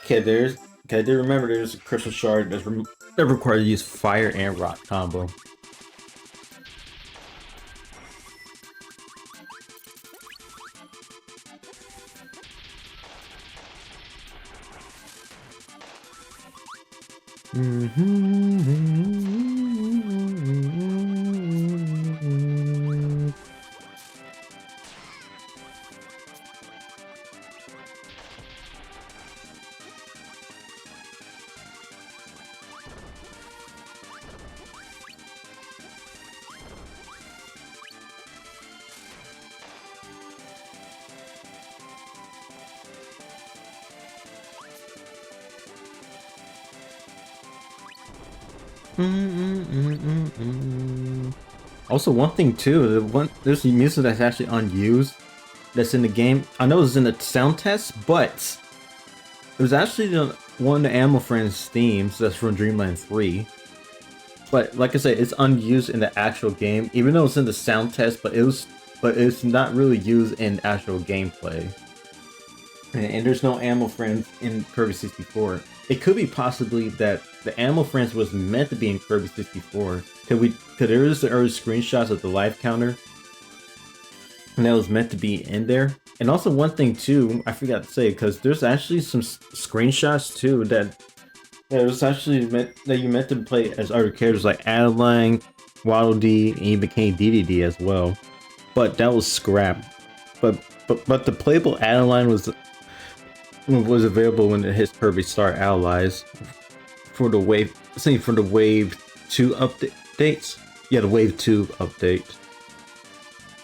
Okay, there's... Okay, I do remember there's a Crystal Shard that requires to use fire and rock combo. Also, one thing too, there's the music that's actually unused that's in the game. I know it's in the sound test, but it was actually one of the Animal Friends themes that's from Dreamland 3. But like I said, it's unused in the actual game, even though it's in the sound test. But it's not really used in actual gameplay. And there's no Animal Friends in Kirby 64. It could be possibly that the Animal Friends was meant to be in Kirby 64. Cause there is the early screenshots of the life counter, and that was meant to be in there. And also one thing too, I forgot to say, because there's actually some screenshots too that it was actually meant that you meant to play as other characters like Adeline, Waddle Dee, and even King Dedede as well. But that was scrapped. But the playable Adeline was available when it hits Kirby Star Allies for the wave 2 updates. Yeah, the wave 2 update.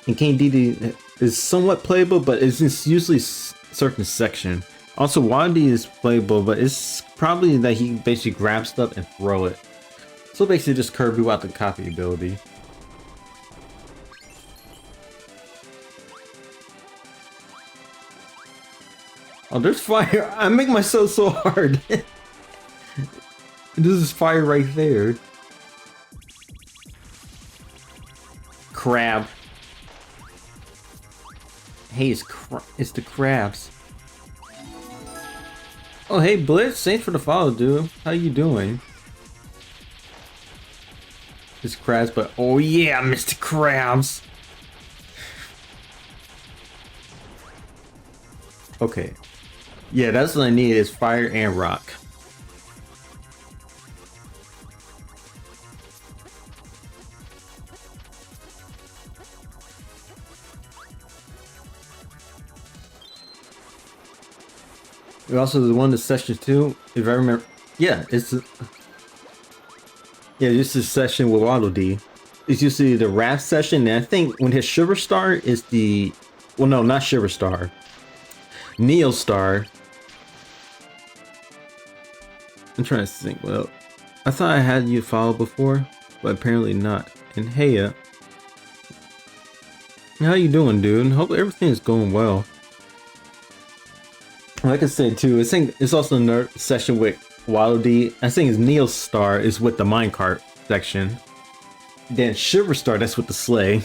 And King Dedede is somewhat playable, but it's usually certain section. Also, Waddle is playable, but it's probably that he basically grabs stuff and throw it. So basically just Kirby without the copy ability. Oh, there's fire! I make myself so hard! This is fire right there. Crab. Hey, it's the crabs. Oh, hey Blitz, thanks for the follow, dude. How you doing? It's crabs, but oh yeah, Mr. Krabs. Okay. Yeah, that's what I need is fire and rock. We also the one to session 2, if I remember. Yeah, this is session with Waddle Dee. It's usually the Wrath session, and I think when his Shiver Star is the, well, no, not Shiver Star, Neo Star. I'm trying to think. Well, I thought I had you followed before, but apparently not. And hey, how you doing, dude? Hope everything's going well. Like I said too, I think it's also another session with Waddle Dee. I think it's Neo Star is with the minecart section. Then Shiver Star, that's with the sleigh.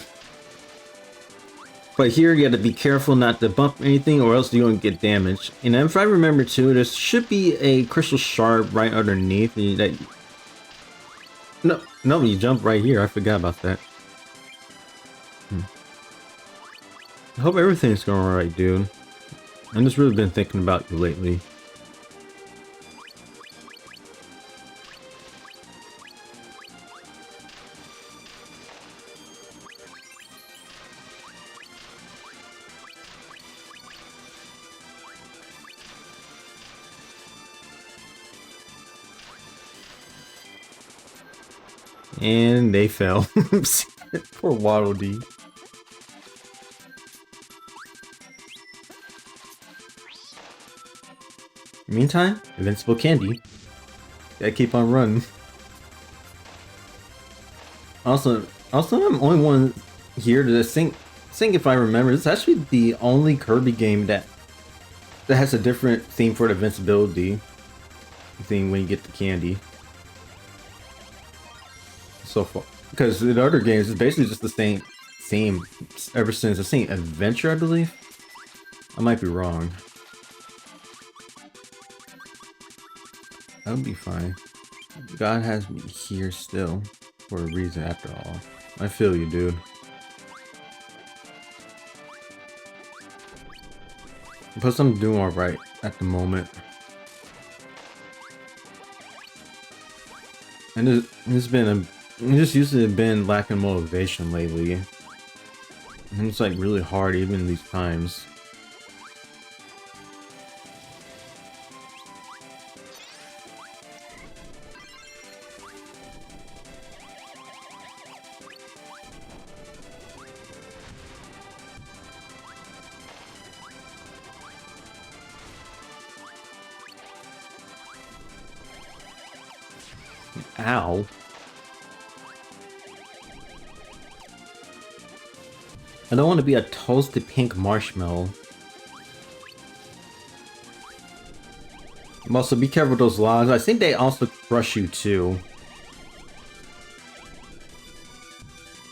But here you gotta be careful not to bump anything or else you're gonna get damaged. And if I remember too, there should be a crystal shard right underneath that. No, you jump right here. I forgot about that. I hope everything's going alright, dude. I've just really been thinking about you lately. And they fell. Poor Waddle Dee. Meantime, Invincible Candy. Gotta keep on running. Also, I'm the only one here to think if I remember, it's actually the only Kirby game that has a different theme for the invincibility thing when you get the candy. So far, because in other games it's basically just the same theme ever since the same adventure, I believe. I might be wrong. That would be fine. God has me here still for a reason after all. I feel you, dude. Plus I'm doing alright at the moment. And it's just usually been lacking motivation lately. And it's like really hard even these times. Ow. I don't want to be a toasted pink marshmallow. Also, be careful with those logs. I think they also crush you too.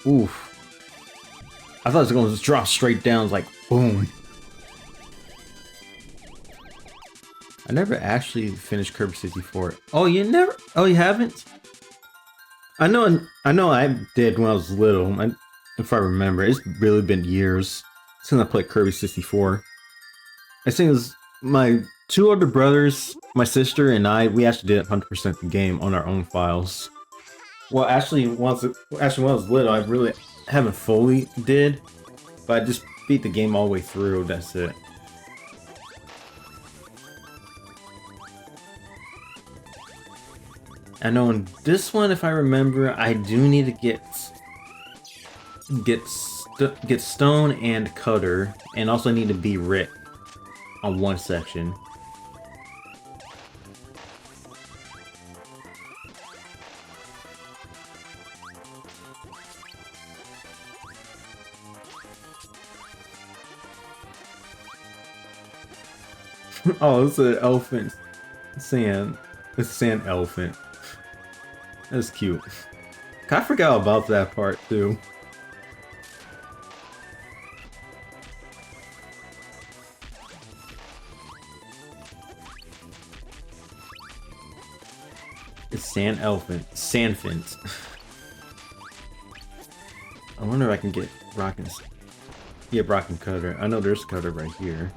Oof. I thought it was going to just drop straight down, like boom. I never actually finished Kirby 64. Oh, you never? Oh, you haven't? I know I did when I was little. If I remember, it's really been years since I played Kirby 64. I think it was my two older brothers, my sister, and I. We actually did 100% the game on our own files. Well, actually, when I was little, I really haven't fully did, but I just beat the game all the way through. That's it. I know in this one, if I remember, I do need to get Stone and Cutter, and also need to be Rick on one section. Oh, it's an elephant. Sand. It's a sand elephant. That's cute. I forgot about that part too. It's sand elephant. Sandfint. I wonder if I can get Rock and... Yeah, Rock and Cutter. I know there's Cutter right here.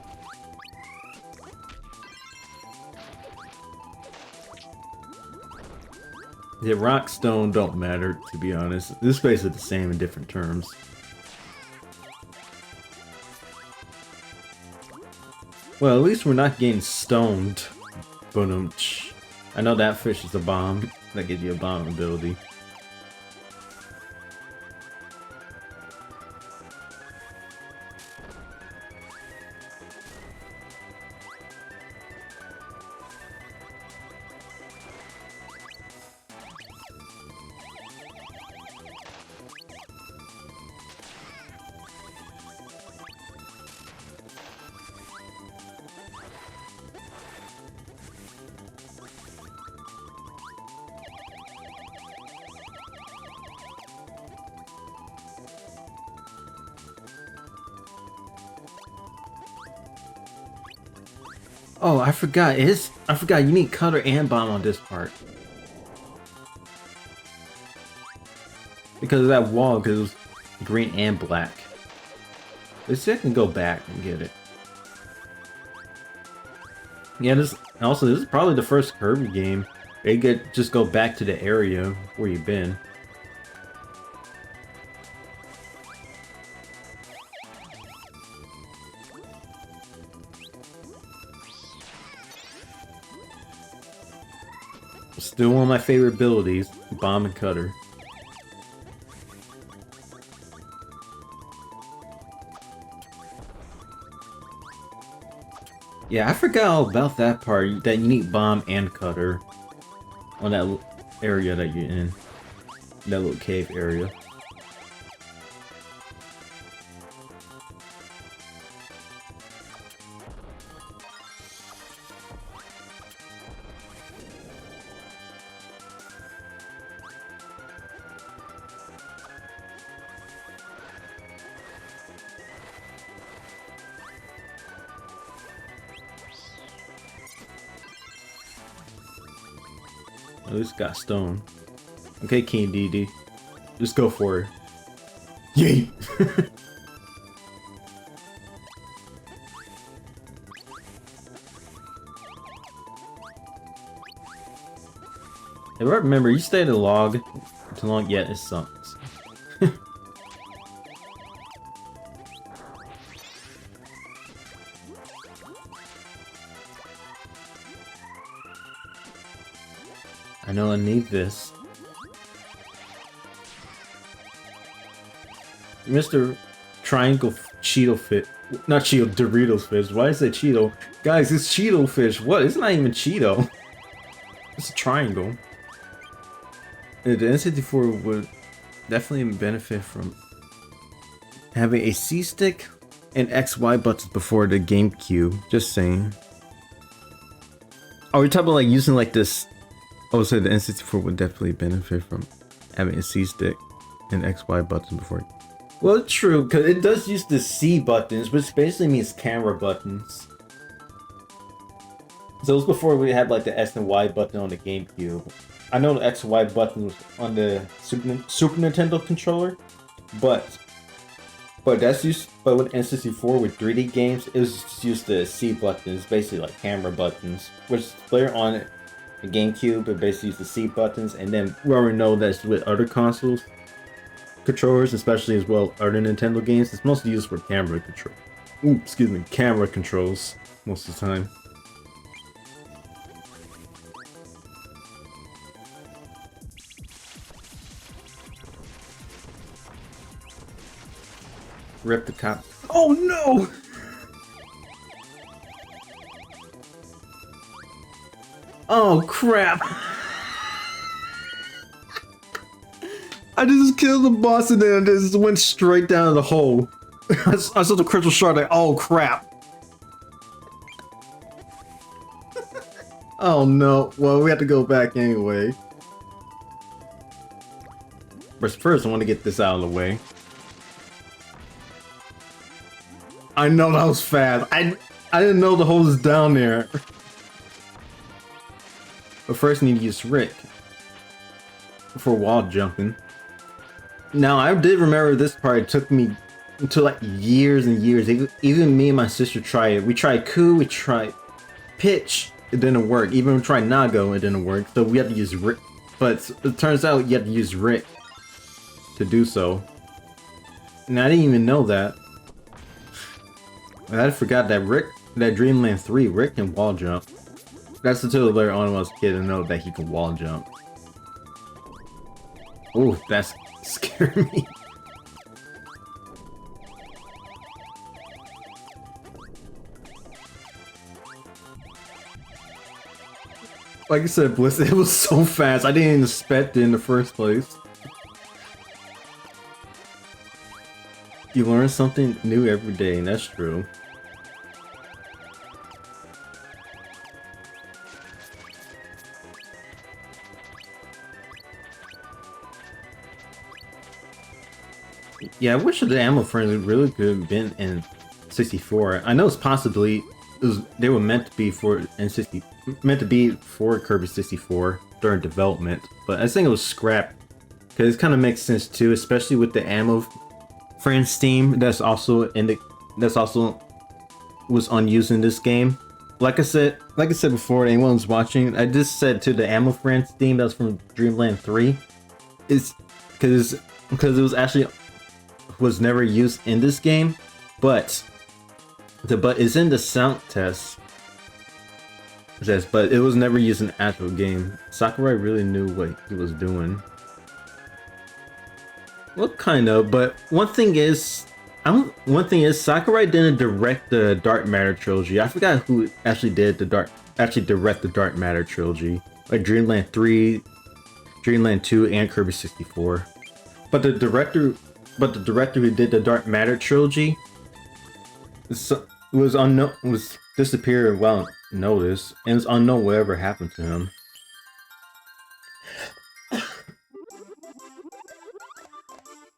Yeah, rock, stone don't matter, to be honest. This place is the same in different terms. Well, at least we're not getting stoned. Boom. I know that fish is a bomb. That gives you a bomb ability. Oh, I forgot. I forgot you need cutter and bomb on this part. Because of that wall, because it was green and black. Let's see if I can go back and get it. Yeah, this is probably the first Kirby game. They just go back to the area where you've been. Still one of my favorite abilities, bomb and cutter. Yeah, I forgot all about that part, that you need bomb and cutter on that area that you're in. That little cave area. At least got stone. Okay, King DD. Just go for it. Yay! If I remember, you stay in the log too long, yet it sucks. I know I need this. Mr. Triangle Cheeto Fish. Not Cheeto, Doritos Fish. Why is it Cheeto? Guys, it's Cheeto Fish. What? It's not even Cheeto. It's a triangle. The N64 would definitely benefit from having a C-stick and XY buttons before the GameCube. Just saying. Are we talking about like using like this? Oh, so the N64 would definitely benefit from having a C-stick and XY button before. Well, it's true, because it does use the C buttons, which basically means camera buttons. So it was before we had like the S and Y button on the GameCube. I know the X and Y button was on the Super Nintendo controller, but that's used. But with N64 with 3D games, it was just used the C buttons, basically like camera buttons, which later on the GameCube it basically used the C buttons, and then we already know that's with other consoles controllers, especially as well other Nintendo games, it's mostly used for camera control. Ooh, excuse me, camera controls most of the time. Rip the cop. Oh no! Oh crap! I just killed the boss and then I just went straight down the hole. I saw the crystal shard like, oh crap. Oh no, well we have to go back anyway. But first I want to get this out of the way. I know that was fast. I didn't know the hole was down there. But first I need to use Rick for wall jumping. Now I did remember this part. It took me until like years and years. Even me and my sister tried it. We tried Coup, we tried Pitch, it didn't work. Even we tried Nago, it didn't work. So we had to use Rick. But it turns out you have to use Rick to do so. And I didn't even know that. I forgot that Dreamland 3, Rick can wall jump. That's until later on when I was a kid to know that he can wall jump. Ooh, that's scared me. Like I said, Bliss, it was so fast. I didn't expect it in the first place. You learn something new every day, and that's true. Yeah, I wish the ammo friendly really could have been in 64. I know it's possibly they were meant to be for N60, meant to be for Kirby 64 during development, but I think it was scrapped because it kind of makes sense too, especially with the Ammo Friends theme that's also was unused in this game. Like I said before, anyone who's watching, I just said to the Ammo Friends theme that's from Dreamland 3, is because it was never used in this game, but it's in the sound test. Yes, but it was never used in the actual game. Sakurai really knew what he was doing. Well, kind of, but one thing is Sakurai didn't direct the Dark Matter trilogy. I forgot who actually direct the Dark Matter trilogy, like Dreamland 3, Dreamland 2, and Kirby 64. But the director who did the Dark Matter trilogy was disappeared without notice, and it's unknown whatever happened to him.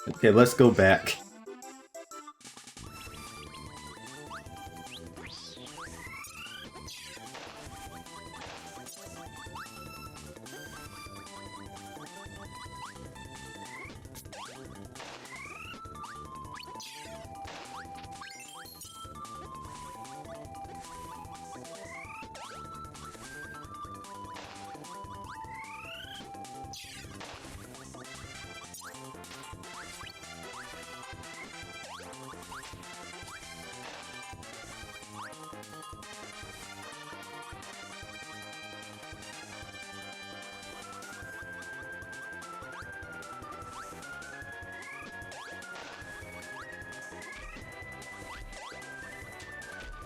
Okay, let's go back.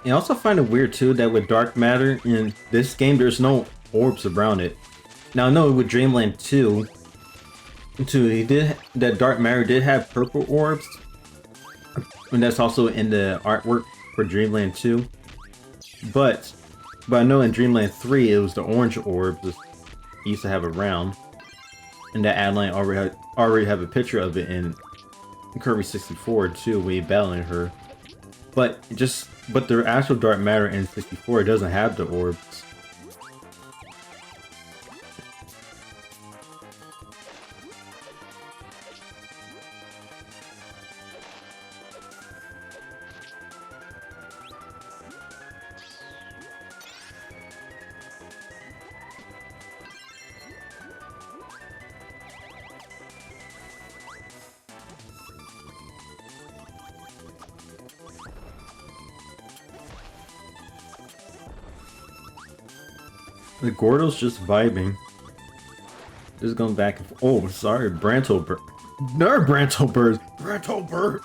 I also find it weird too that with Dark Matter in this game, there's no orbs around it. Now I know with Dreamland 2, that Dark Matter did have purple orbs, and that's also in the artwork for Dreamland 2. But I know in Dreamland 3 it was the orange orbs that he used to have around, and that Adeline already have a picture of it in Kirby 64 too, when he battling her. But the actual Dark Matter in 64 doesn't have the orbs. The Gordo's just vibing. Just going back and forth. Oh, sorry, Branto Bird. No, Branto Bird. Branto Bird.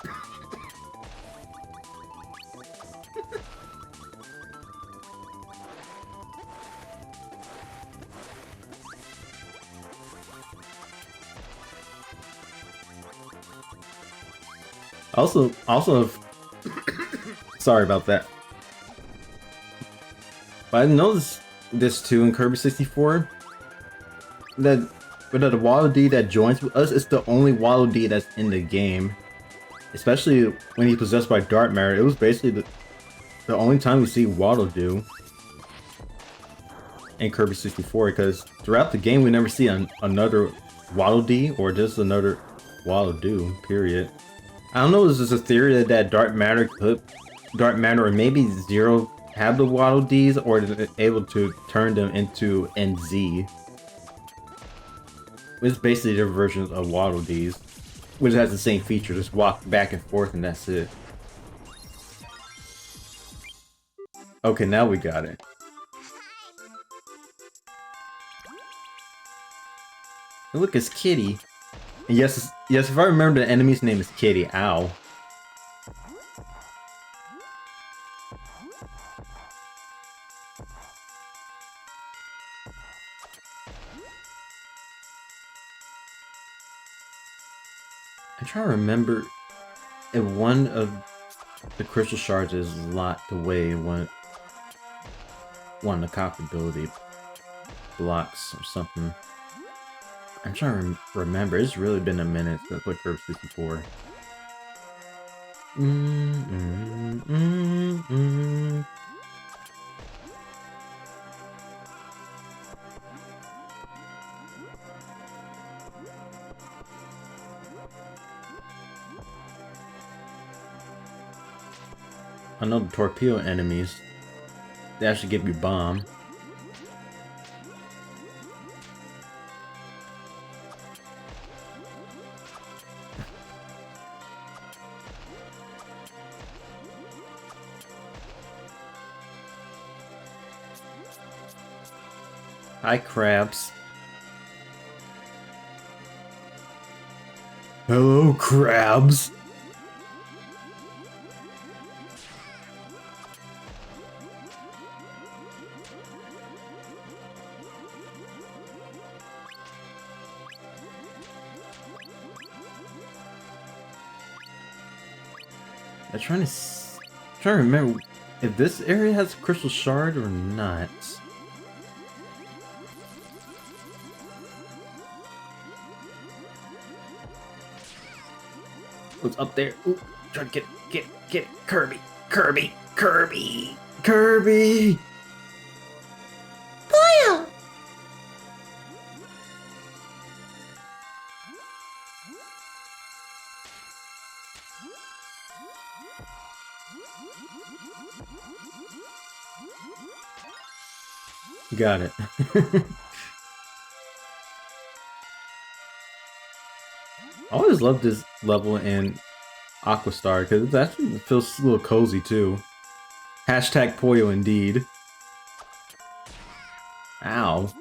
Also, sorry about that. But I noticed this too in Kirby 64, that the Waddle Dee that joins with us is the only Waddle Dee that's in the game. Especially when he's possessed by Dark Matter, it was basically the only time we see Waddle Doo in Kirby 64, because throughout the game we never see another Waddle Dee or just another Waddle Doo, period. I don't know, is this a theory that Dark Matter or maybe Zero have the Waddle Dees, or is it able to turn them into NZ? It's basically their versions of Waddle Dees, which has the same feature, just walk back and forth and that's it. Okay, now we got it. And look, it's Kitty. And yes, if I remember, the enemy's name is Kitty. Ow. I'm trying to remember if one of the crystal shards is locked away, one of the cop ability blocks or something. I'm trying to remember. It's really been a minute since I played Kirby 64. I know the torpedo enemies. They actually give you bomb. Hi, crabs. Hello, crabs. I'm trying to remember if this area has a crystal shard or not. What's up there? Ooh, try to get it. Kirby. Boyle! Got it. I always loved this level in Aquastar because it actually feels a little cozy too. Hashtag Poyo indeed. Ow.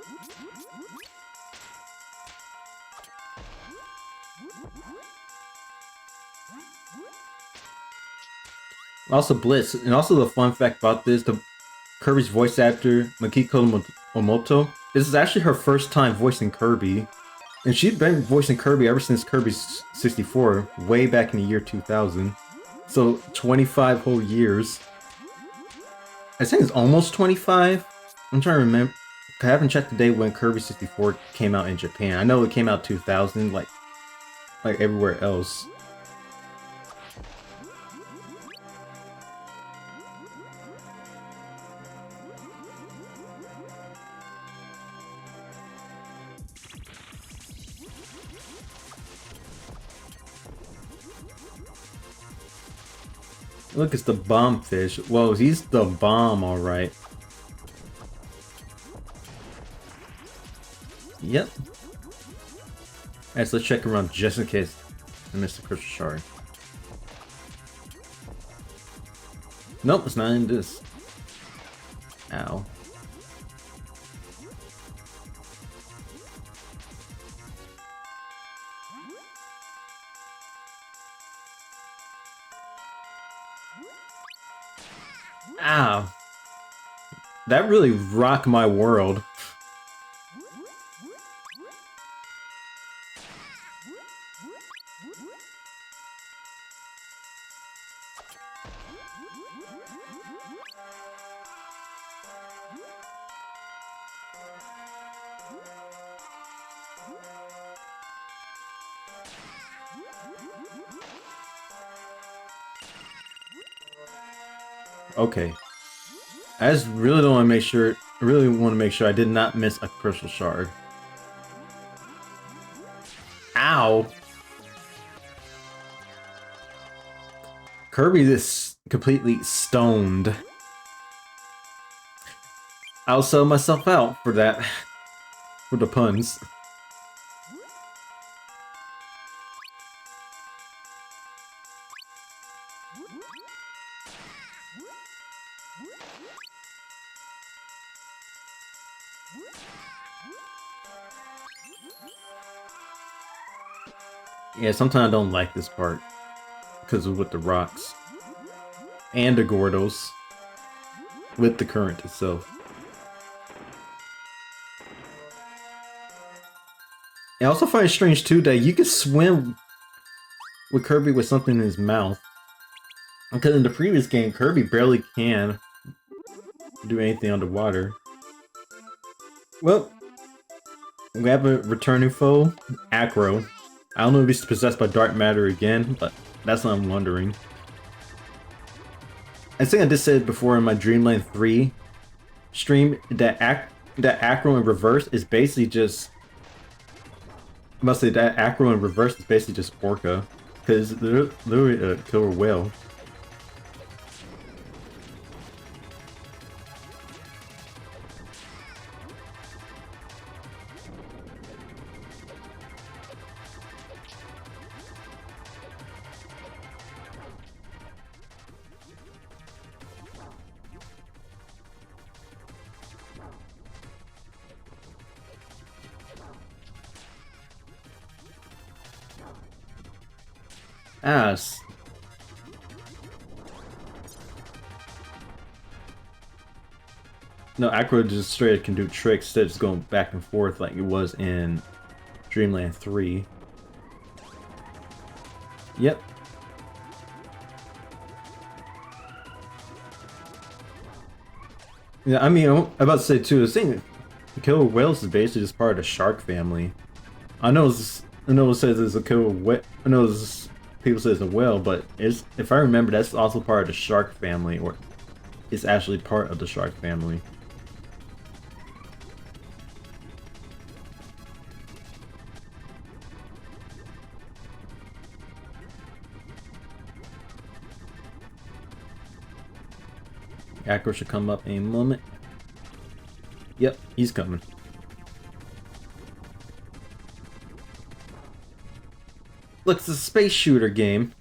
Also Blitz, and also the fun fact about this, the Kirby's voice actor, Makiko Omoto, this is actually her first time voicing Kirby. And she'd been voicing Kirby ever since Kirby 64, way back in the year 2000. So 25 whole years. I think it's almost 25. I'm trying to remember. I haven't checked the date when Kirby 64 came out in Japan. I know it came out 2000, like everywhere else. Look, it's the bomb fish. Whoa, he's the bomb, alright. Yep. Alright, so let's check around just in case I missed the crystal shard. Nope, it's not in this. Ow. Ow. That really rocked my world. Okay. I just really don't want to make sure. I really want to make sure I did not miss a crystal shard. Ow! Kirby is completely stoned. I'll sell myself out for that. For the puns. Yeah, sometimes I don't like this part because of with the rocks and the Gordos with the current itself. I also find it strange too that you can swim with Kirby with something in his mouth. Because in the previous game, Kirby barely can do anything underwater. Well, we have a returning foe, Acro. I don't know if he's possessed by dark matter again, but that's what I'm wondering. I think I just said before in my Dreamland 3 stream that Acro in reverse is basically just... I must say that Acro in reverse is basically just Orca. Because they're literally a killer whale. ass. No, Acro just straight can do tricks instead of just going back and forth like it was in Dreamland 3. Yep. Yeah, I mean, I'm about to say too, the thing, killer whales is basically just part of the shark family. I know it says it's a killer whale. I know people say it's a whale, but if I remember, that's also part of the shark family, or it's actually part of the shark family. Acro should come up in a moment. Yep, he's coming. Look, it's a space shooter game.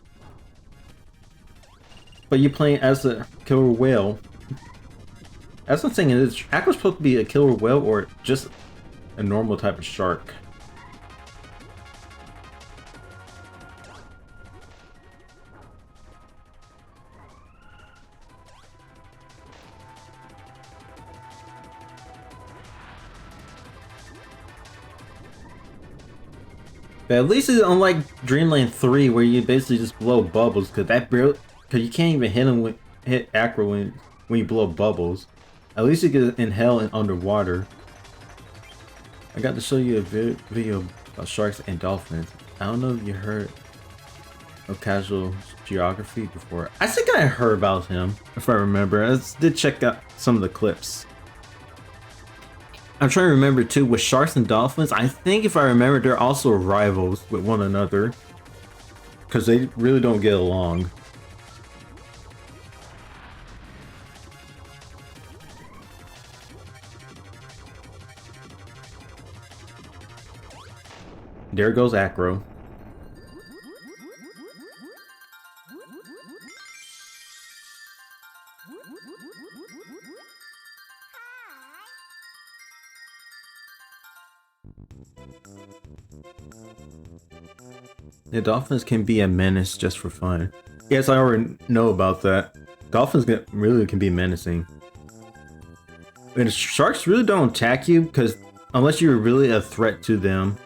But you're playing as a killer whale. That's what I'm saying, is Acro's supposed to be a killer whale or just a normal type of shark? But at least it's unlike Dreamland 3 where you basically just blow bubbles, because you can't even hit Acro when you blow bubbles. At least you get in hell and underwater. I got to show you a video of sharks and dolphins. I don't know if you heard of Casual Geography before. I think I heard about him, if I remember. I did check out some of the clips. I'm trying to remember too, with sharks and dolphins, I think if I remember, they're also rivals with one another. Because they really don't get along. There goes Acro. Yeah, dolphins can be a menace just for fun. Yes, I already know about that. Dolphins really can be menacing. And sharks really don't attack you because unless you're really a threat to them.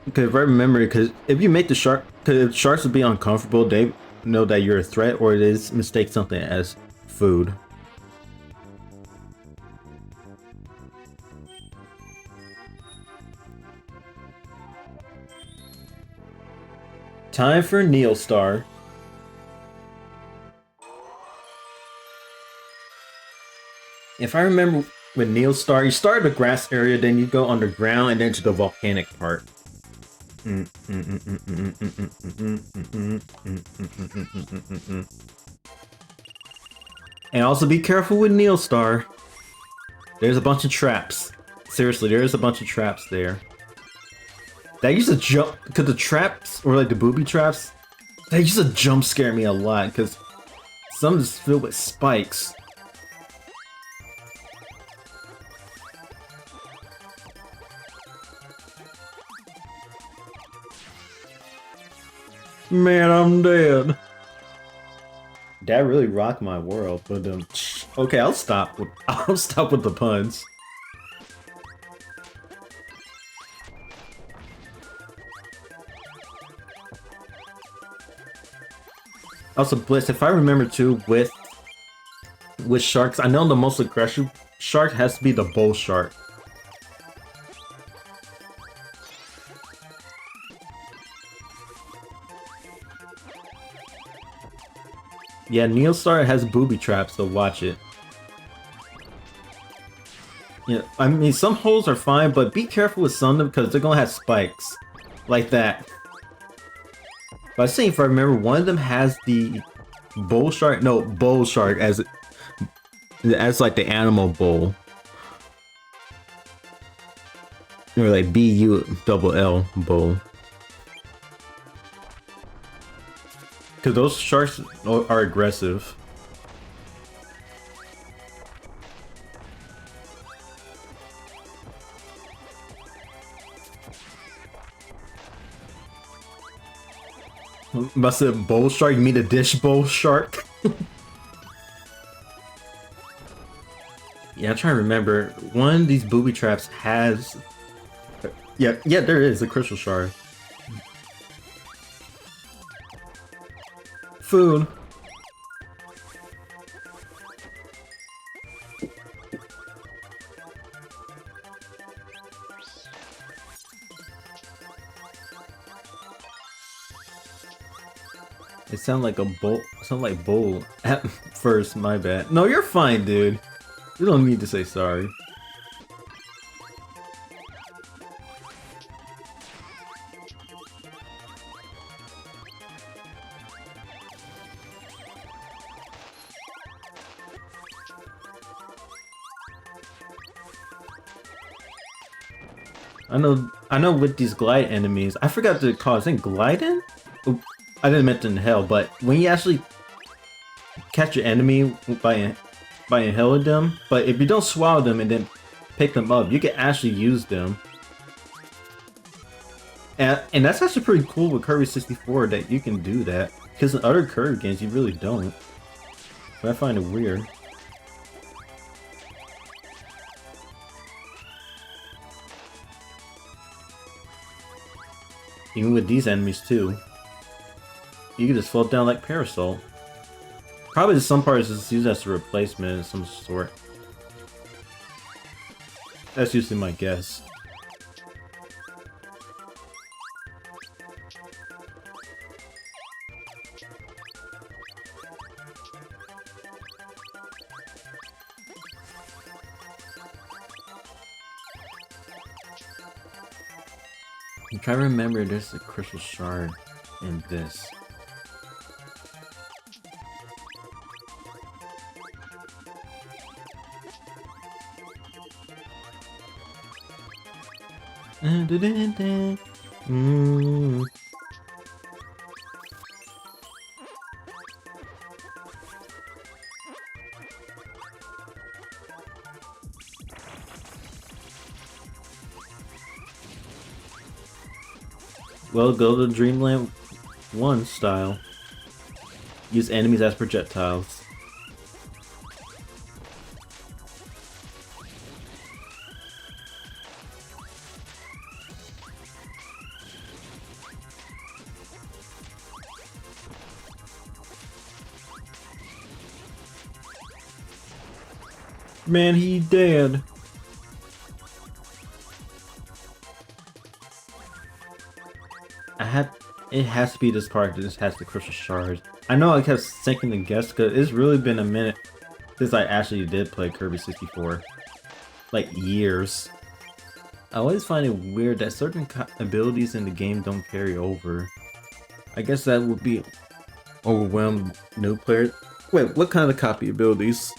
Because if I remember, because if you make the because sharks would be uncomfortable, they know that you're a threat, or it is mistake something as food. Time for Neostar. If I remember with Neostar, you start at the grass area, then you go underground, and then to the volcanic part. And also be careful with Neostar. There's a bunch of traps. Seriously, there's a bunch of traps there. That used to jump, because the traps, or like the booby traps, they used to jump scare me a lot, because some is filled with spikes. Man, I'm dead. That really rocked my world, but okay, I'll stop with the puns. Also, Bliss, if I remember too, with sharks, I know the most aggressive shark has to be the bull shark. Yeah, Neostar has booby traps, so watch it. Yeah, I mean, some holes are fine, but be careful with some of them because they're gonna have spikes. Like that. But I think if I remember, one of them has the bull shark as like the animal bull. Or like BULL bull. Because those sharks are aggressive. Must have bowl shark. You mean a dish bowl shark? Yeah, I'm trying to remember. One of these booby traps has. Yeah, there is a crystal shard. Food. It sounded like a bowl. Sound like bowl at first. My bad. No, you're fine, dude. You don't need to say sorry. I know with these glide enemies, I forgot to call it, I think gliding? Oop, I didn't mention hell, but when you actually catch your enemy by inhaling them, but if you don't swallow them and then pick them up, you can actually use them. And that's actually pretty cool with Kirby 64 that you can do that, because in other Kirby games you really don't. But I find it weird. Even with these enemies too. You can just float down like Parasol. Probably some parts just use as a replacement of some sort. That's usually my guess. I'm trying to remember there's a crystal shard in this. Well, go to Dreamland 1 style. Use enemies as projectiles. Man, he dead. It has to be this part that just has the crystal shards. I know I kept thinking to guess because it's really been a minute since I actually did play Kirby 64. Like years. I always find it weird that certain abilities in the game don't carry over. I guess that would be overwhelm new players. Wait, what kind of copy abilities?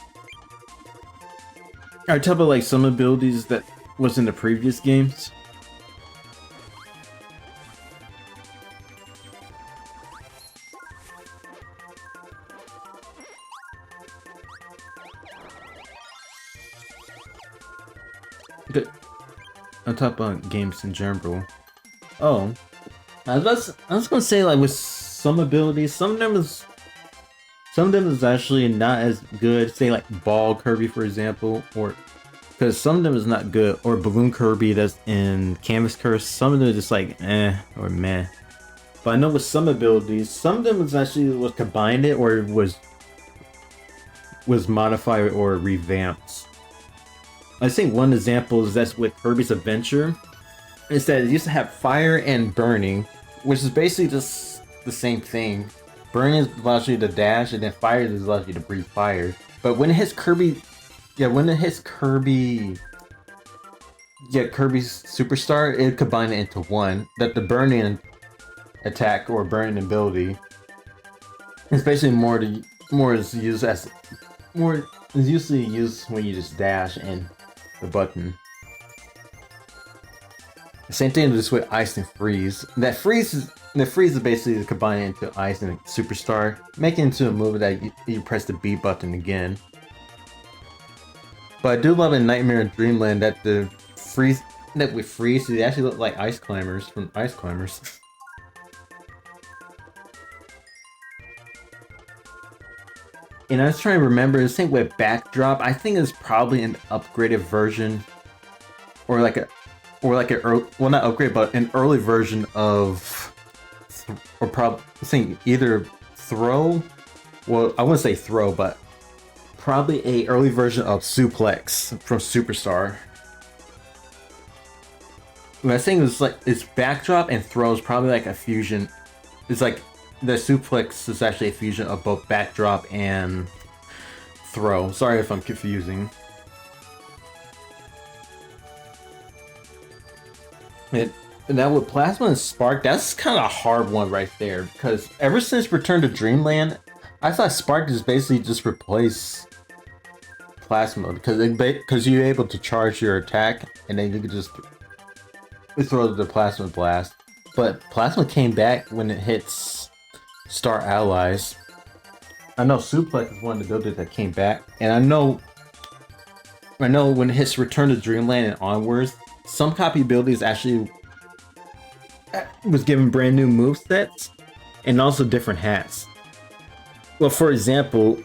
Are you talking about like some abilities that was in the previous games? Good. I'm talking about games in general. Oh, I was gonna say like with some abilities, some of them is actually not as good. Say like Ball Kirby, for example, or because some of them is not good, or Balloon Kirby that's in Canvas Curse. Some of them are just like or meh. But I know with some abilities, some of them was combined it or was modified or revamped. I think one example is that's with Kirby's Adventure, is that it used to have fire and burning, which is basically just the same thing. Burning allows you to dash, and then fire allows you to breathe fire. But when it hits Kirby's Superstar, it combines it into one. That the burning attack or burning ability is basically is usually used when you just dash and the button. The same thing just with Ice and Freeze. The freeze is basically combined into Ice and Superstar, making it into a move that you press the B button again. But I do love in Nightmare and Dreamland that with Freeze, they actually look like Ice Climbers from Ice Climbers. And I was trying to remember the same with Backdrop. I think it's probably an upgraded version, or like a, well, not upgrade, but an early version of, or probably saying either Throw. Well, I wouldn't say Throw, but probably a early version of Suplex from Superstar. When I think it's like it's Backdrop and Throw is probably like a fusion. It's like the Suplex is actually a fusion of both Backdrop and Throw. Sorry if I'm confusing. And now with Plasma and Spark, that's kind of a hard one right there, because ever since Return to Dreamland, I thought Spark is basically just replace Plasma, because you're able to charge your attack and then you can just throw the Plasma Blast. But Plasma came back when it hits Star Allies. I know Suplex is one of the builders that came back, and I know when it hits Return to Dreamland and onwards, some copy abilities actually was given brand new movesets and also different hats. Well, for example,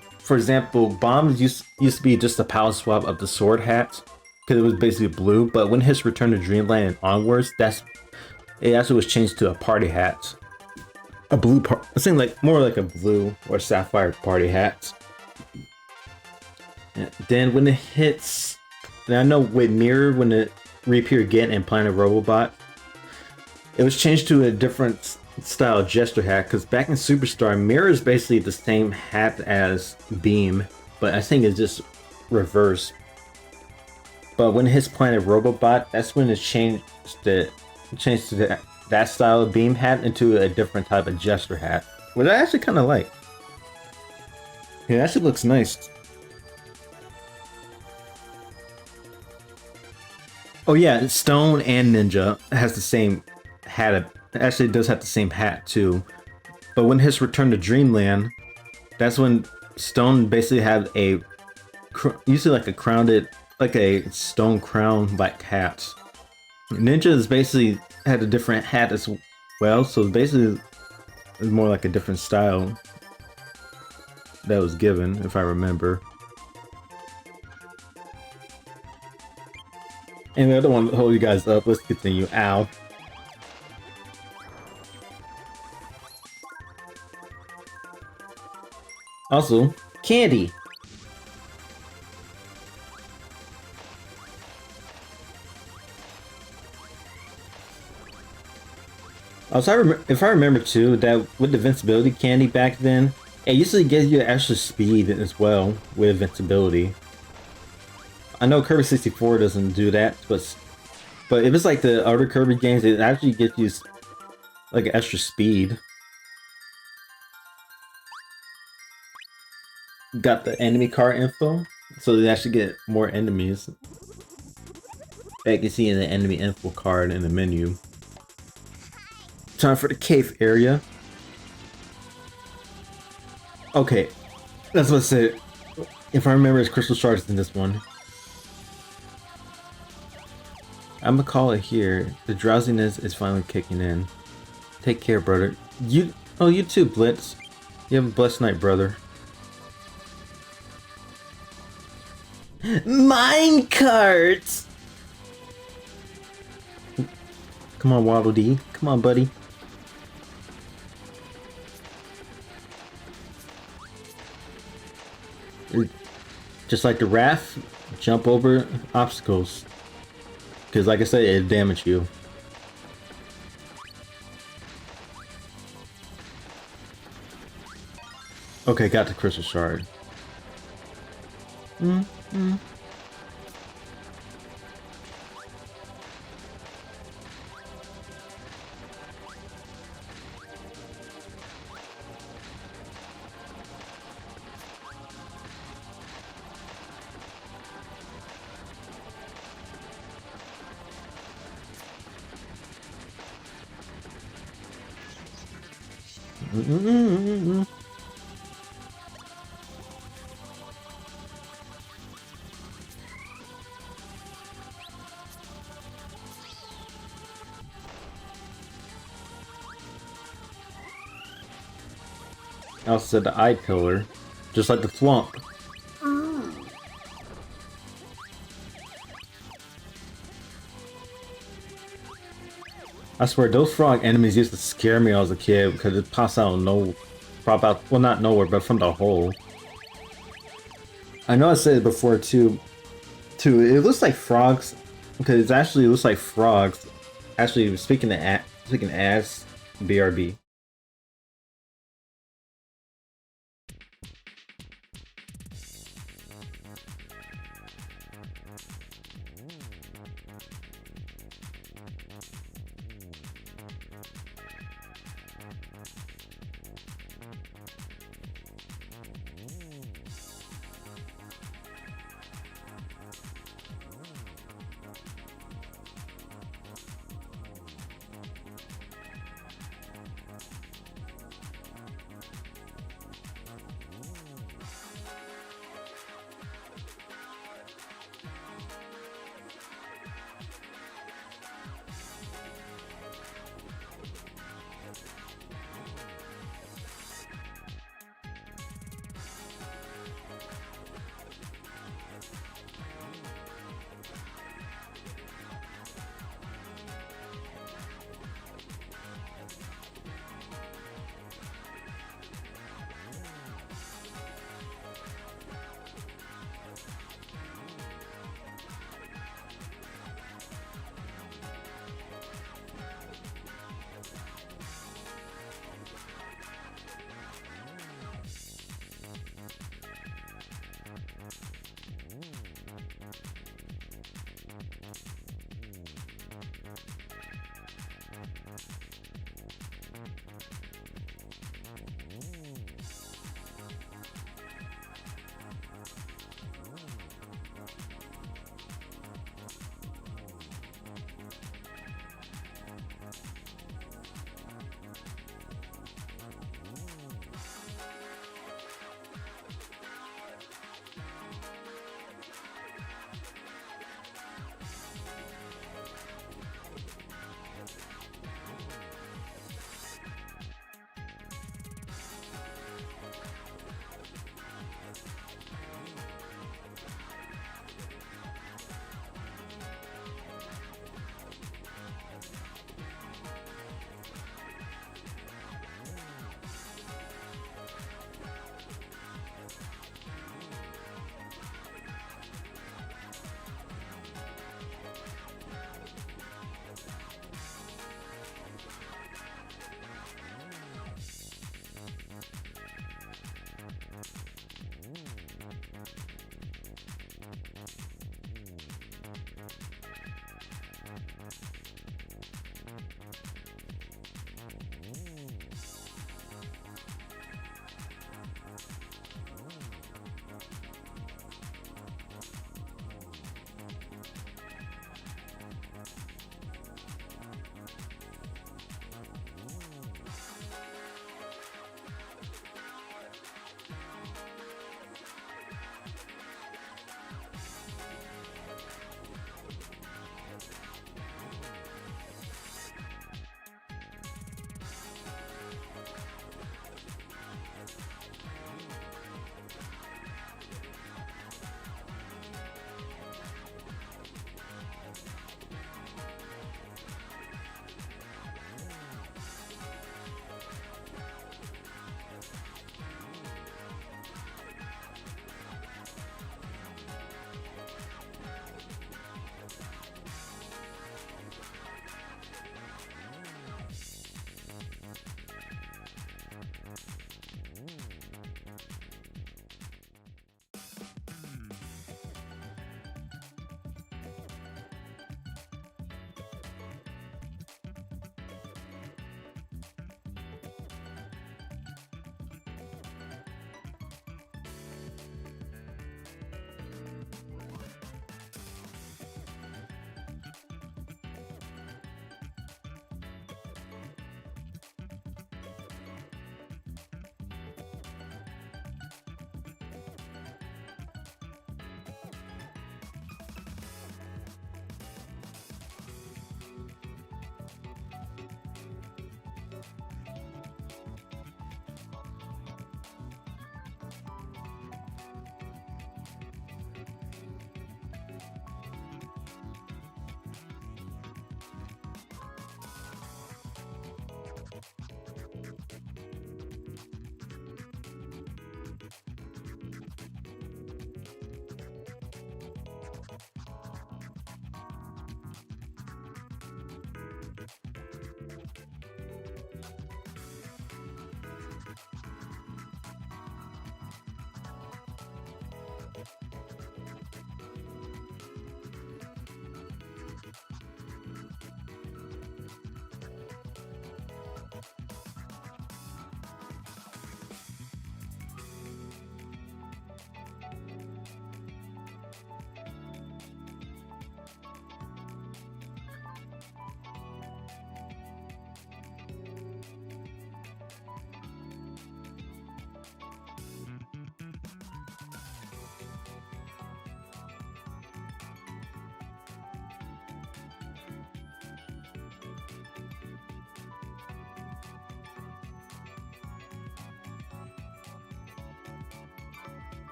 Bombs used to be just a power swap of the sword hat because it was basically blue. But when his Return to Dreamland and onwards, it actually was changed to a party hat, a blue part. I think like more like a blue or sapphire party hat. And then when it hits, and I know with Mirror when it reappeared again in Planet Robobot, it was changed to a different style gesture hat, because back in Superstar, Mirror is basically the same hat as Beam, but I think it's just reversed. But when it hits Planet Robobot, that's when it changed to that style of Beam hat into a different type of gesture hat, which I actually kind of like. Yeah, it actually looks nice. Oh yeah, Stone and Ninja has the same hat. Actually, it does have the same hat too. But when his Return to Dreamland, that's when Stone basically had usually like a crowned, like a stone crown like hat. Ninja is basically had a different hat as well, so basically it's more like a different style that was given, if I remember. And I don't want to hold you guys up. Let's continue. Ow. Also, candy. Also, if I remember too, that with the invincibility candy back then, it usually gives you extra speed as well with invincibility. I know Kirby 64 doesn't do that, but if it's like the other Kirby games, it actually gives you like extra speed. Got the enemy card info, so they actually get more enemies. You can see in the enemy info card in the menu. Time for the cave area. Okay, that's what I said. If I remember, it's Crystal Shards in this one. I'm gonna call it here. The drowsiness is finally kicking in. Take care, brother. You too, Blitz. You have a blessed night, brother. Minecart! Come on, Waddle Dee. Come on, buddy. Just like the Wrath, jump over obstacles. Because like I said, it'll damage you. Okay, got the Crystal Shard. I also said the eye pillar. Just like the Thwomp. I swear, those frog enemies used to scare me when I was a kid because it pops out of no, pop out, well, not nowhere, but from the hole. I know I said it before too. It looks like frogs because it actually looks like frogs. Actually, speaking as BRB.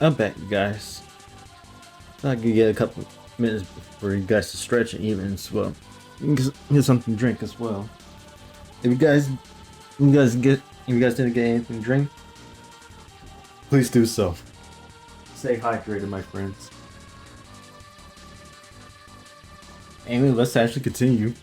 I'm back, you guys. I could get a couple minutes for you guys to stretch and even as well. You can get something to drink as well. If you guys didn't get anything to drink, please do so. Stay hydrated, my friends. Anyway, let's actually continue.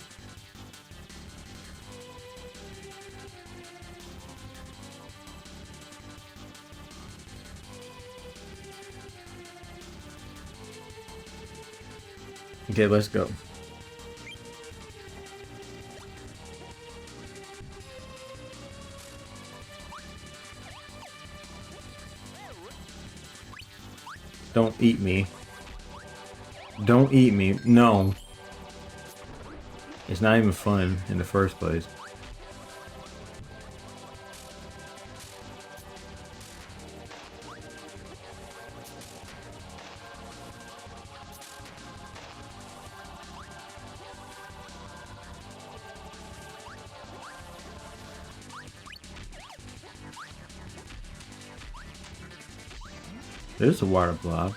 Okay, let's go. Don't eat me. Don't eat me. No. It's not even fun in the first place. There's a water blob.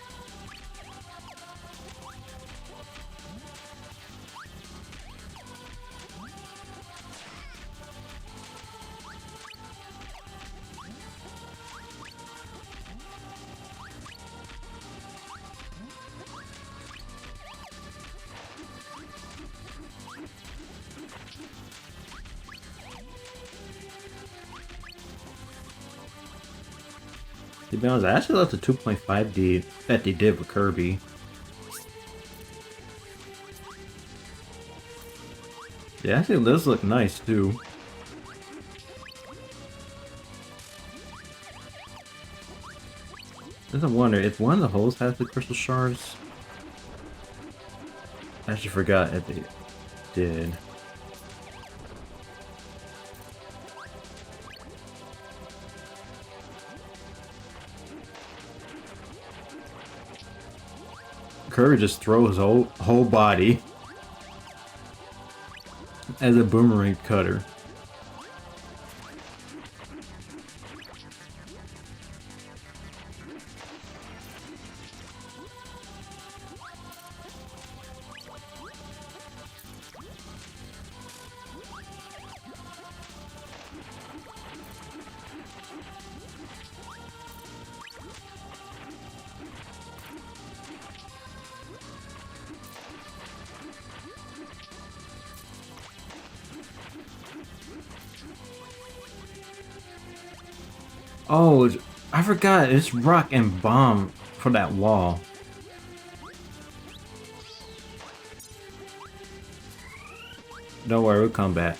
To be honest, I actually love the 2.5D that they did with Kirby. Yeah, actually does look nice too. Just wonder if one of the holes has the crystal shards. I actually forgot if they did. Kirby just throws his whole body as a boomerang cutter. Oh, I forgot. It's rock and bomb for that wall. Don't worry, we'll come back.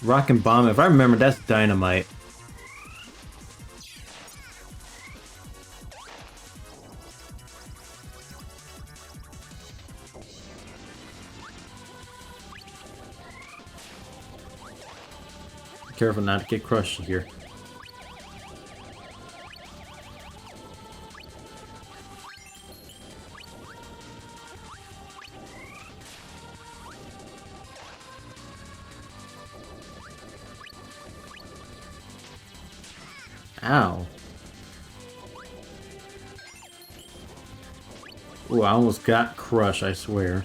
Rock and bomb, if I remember, that's dynamite. Careful not to get crushed here. Ow. Ooh, I almost got crushed, I swear.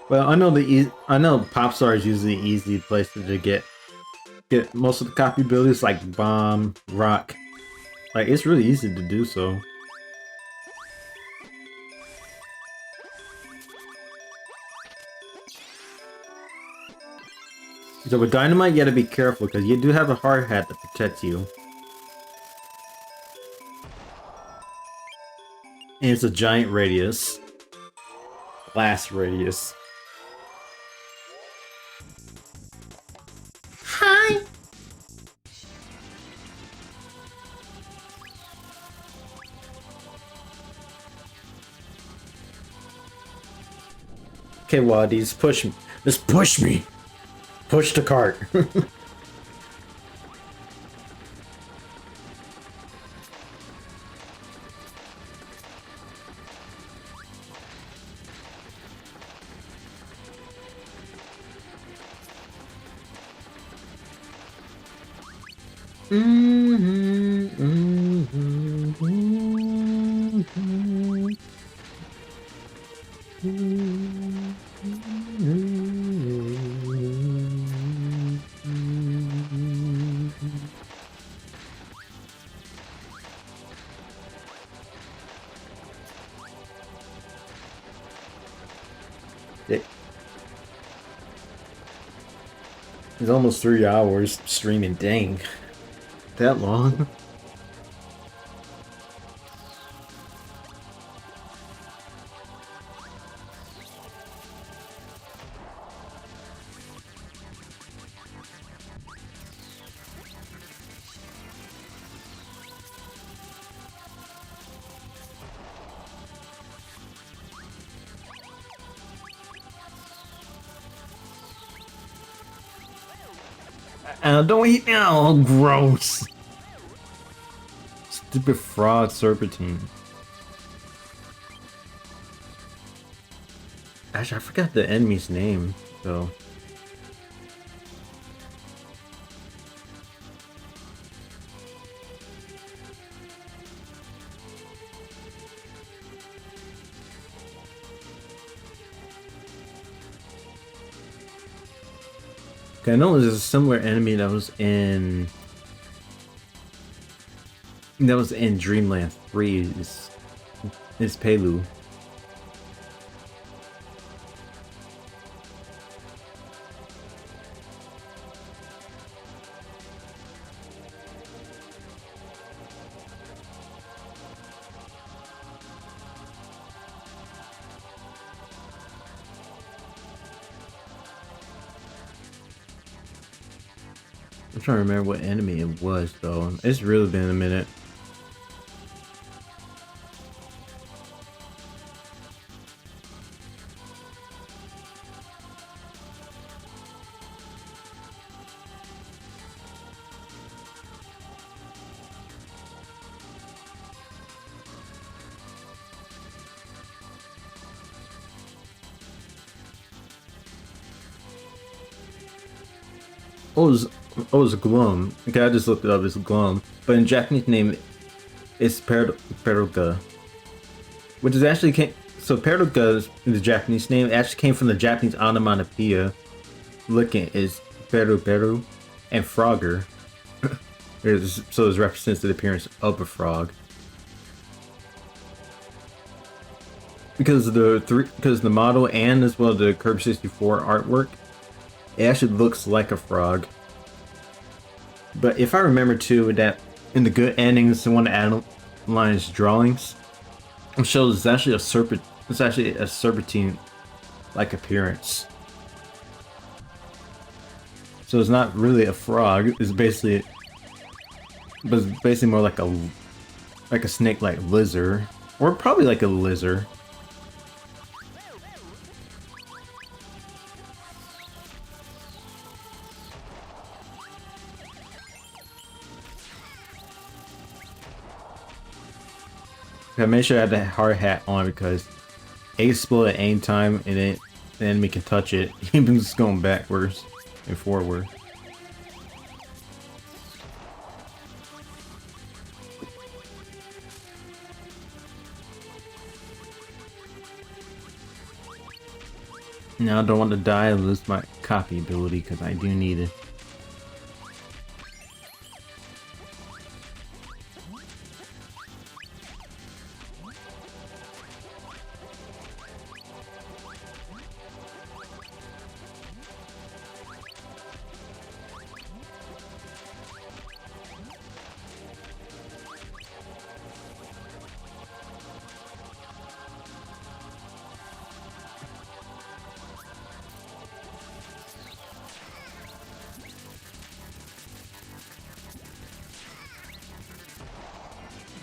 Well, I know Popstar is usually an easy place to get most of the copy abilities like bomb, rock. Like it's really easy to do so. So with Dynamite, you gotta be careful because you do have a hard hat that protects you. And it's a giant radius. Blast radius. Hi. Okay, Wadi, just push me. Just push me. Push the cart. It's almost 3 hours streaming. Dang, that long? Don't eat now. Gross. Stupid fraud serpentine. Actually, I forgot the enemy's name, though. Okay, I know there's a similar enemy that was in Dreamland 3 is Pelu. I'm trying to remember what enemy it was though. It's really been a minute. Oh, it was Glum. Okay, I just looked it up. It's Glum, but in Japanese name, it's Peruka, which is actually so Peruka in the Japanese name actually came from the Japanese onomatopoeia. Looking is Peru, and Frogger. So it represents the appearance of a frog. Because the model and as well the Kirby 64 artwork, it actually looks like a frog. But if I remember too, that in the good endings, the one that analyzes drawings, it shows it's actually a serpent. It's actually a serpentine-like appearance. So it's not really a frog. It's basically more like a snake-like lizard, or probably like a lizard. I made sure I had the hard hat on because it explode at any time and then the enemy can touch it, even just going backwards and forward. Now I don't want to die and lose my copy ability because I do need it.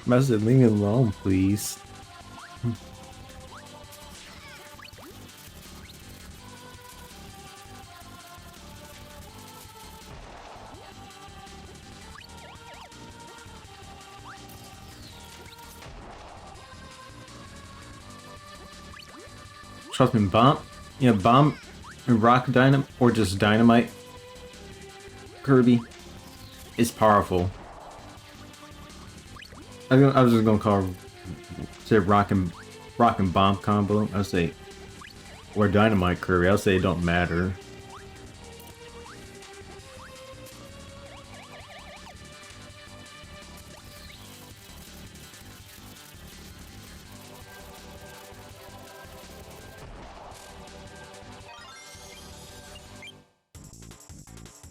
Master, leave me alone, please. trust me, bomb, bomb and rock dynamite, or just dynamite Kirby is powerful. I was just gonna call say rock and bomb combo. I'll say, or dynamite Kirby. I'll say it don't matter.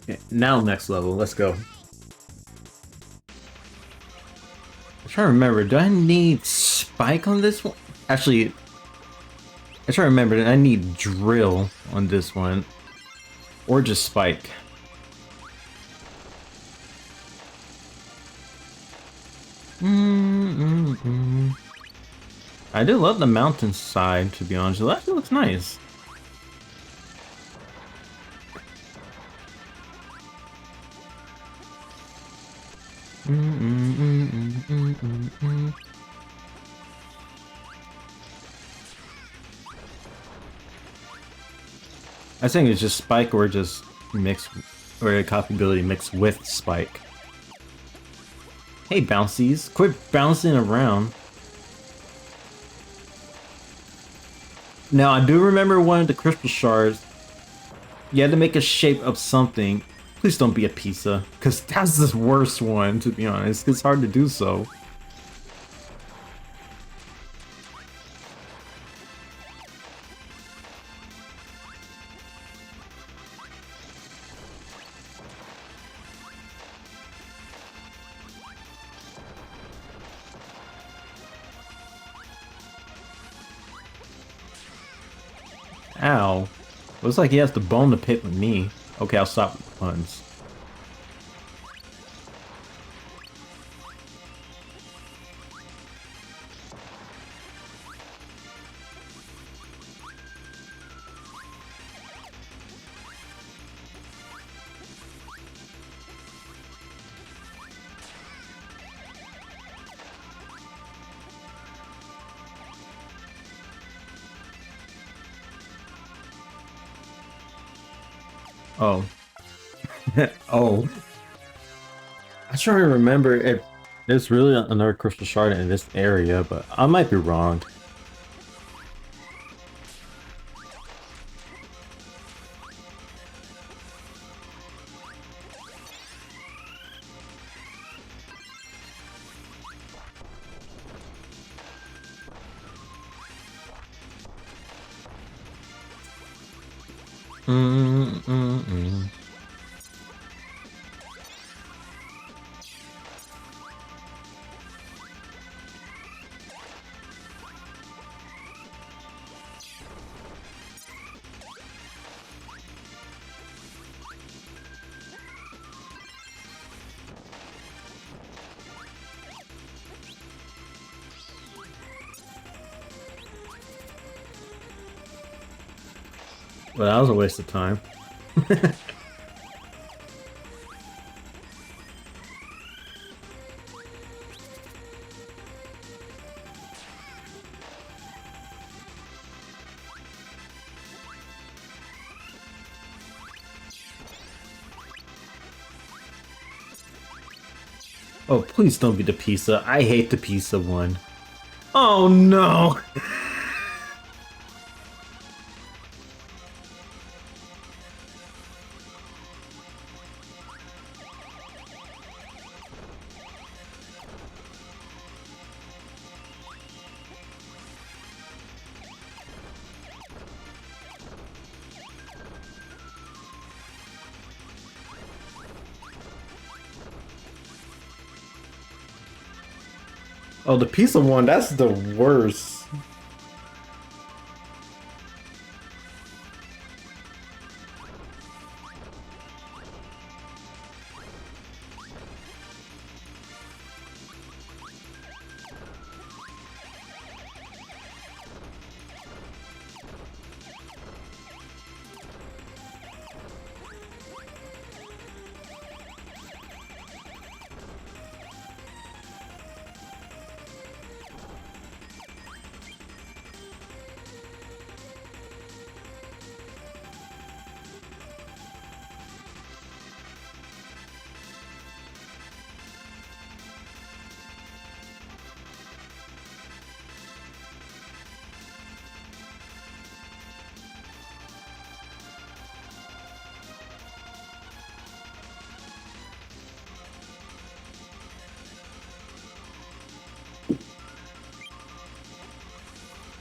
Okay, now next level. Let's go. I'm trying to remember. Do I need Spike on this one? Actually, I'm trying to remember. I need Drill on this one, or just Spike. I do love the mountainside, to be honest. It actually looks nice. I think it's just Spike or just mixed, or a copy ability mixed with Spike. Hey bouncies, quit bouncing around. Now I do remember one of the crystal shards. You had to make a shape of something. Please don't be a pizza, because that's the worst one, to be honest. It's hard to do so. Ow. Looks like he has to bone the pit with me. Okay, I'll stop with the puns. Oh. Oh. I'm trying to remember if there's really another crystal shard in this area, but I might be wrong. Well, that was a waste of time. Oh, please don't be the pizza. I hate the pizza one. Oh no! Oh, the pizza one, that's the worst.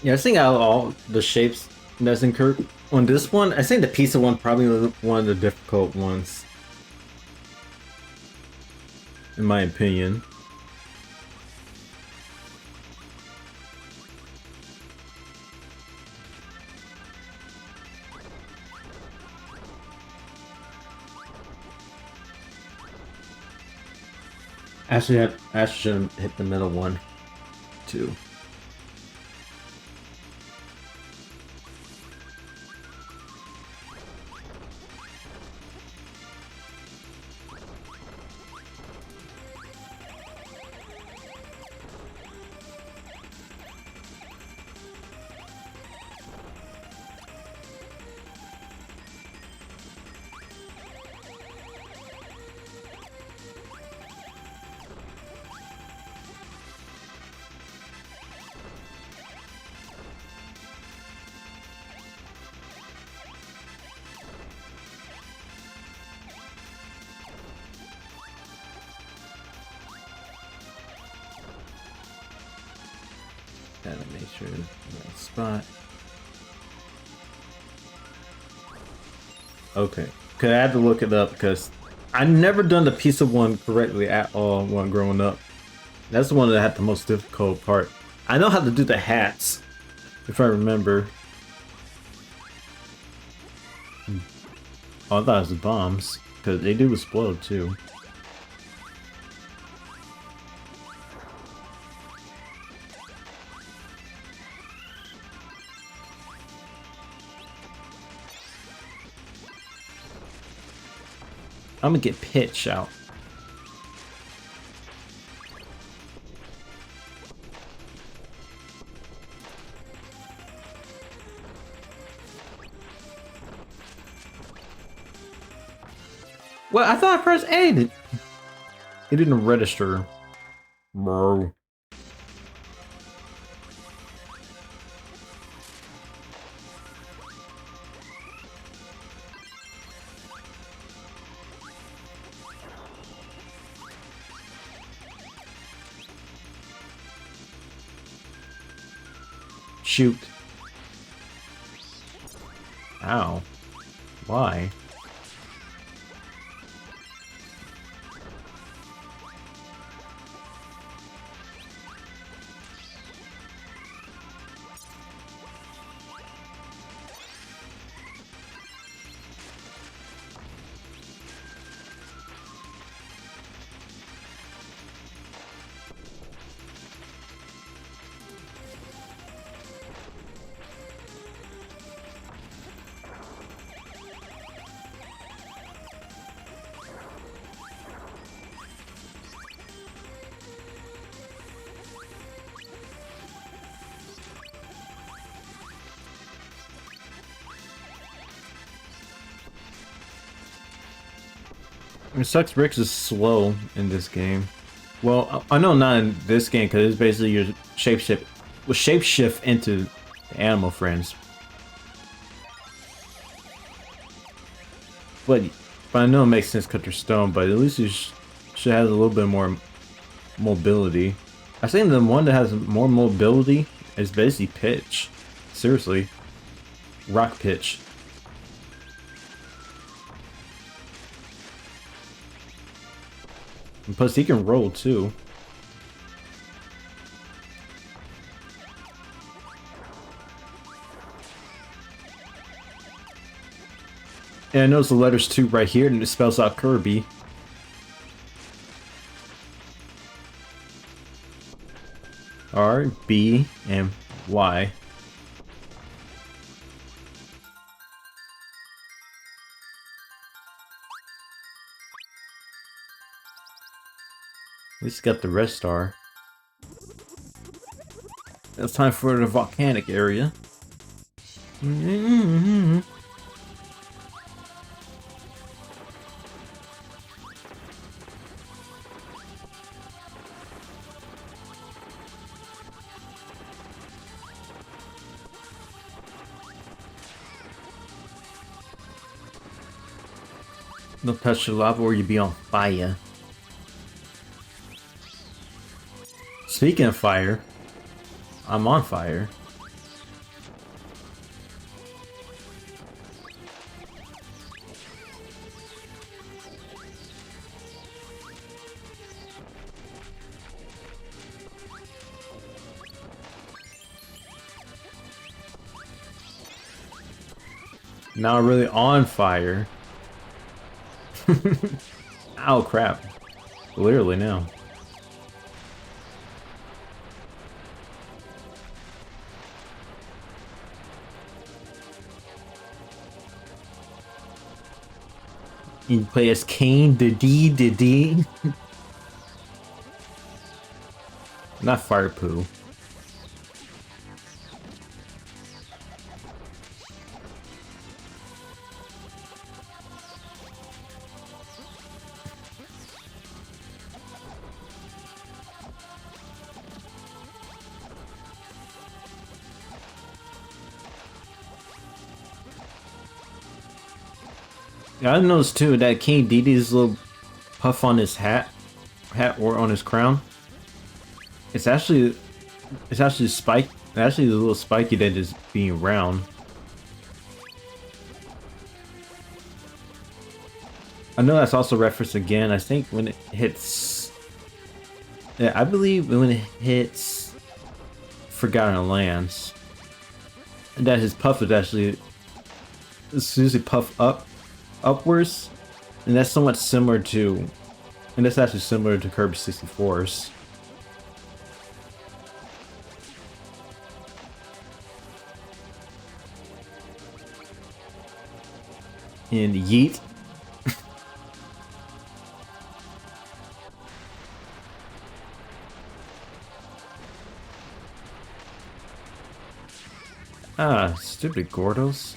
Yeah, I think out of all the shapes that's in Kirk, on this one, I think the pizza one probably was one of the difficult ones. In my opinion. Actually, I should hit the middle one, too. Gotta make sure it's in the right spot. Okay, cause I had to look it up because I never done the pizza one correctly at all when growing up. That's the one that had the most difficult part. I know how to do the hats, if I remember. Oh, I thought it was the bombs, because they do explode too. I'm gonna get pitch out. Well, I thought I pressed A. It didn't register. Bro. Shoot. Ow. Why? It sucks Rick is slow in this game. Well, I know not in this game because it's basically your shapeshift into the animal friends. But I know it makes sense because they're stone, but at least you should have a little bit more mobility. I think the one that has more mobility is basically Pitch. Seriously. Rock Pitch. And plus, he can roll too. And I notice the letters 2 right here, and it spells out Kirby. R, B, and Y. At least got the red star. It's time for the volcanic area. Don't touch the lava or you'll be on fire. Speaking of fire, I'm on fire. Now I'm really on fire. Ow, crap. Literally now. You play as Kane, the Not Fire Poo. Yeah, I noticed too that King Dedede's little puff on his hat or on his crown. It's actually spike. Actually, the little spiky that is being round. I know that's also referenced again. I think when it hits, yeah, I believe when it hits Forgotten Lands, that his puff is actually as soon as he puff upwards, and that's somewhat similar to, and that's actually similar to Kirby 64's. And yeet. Ah, stupid Gordos.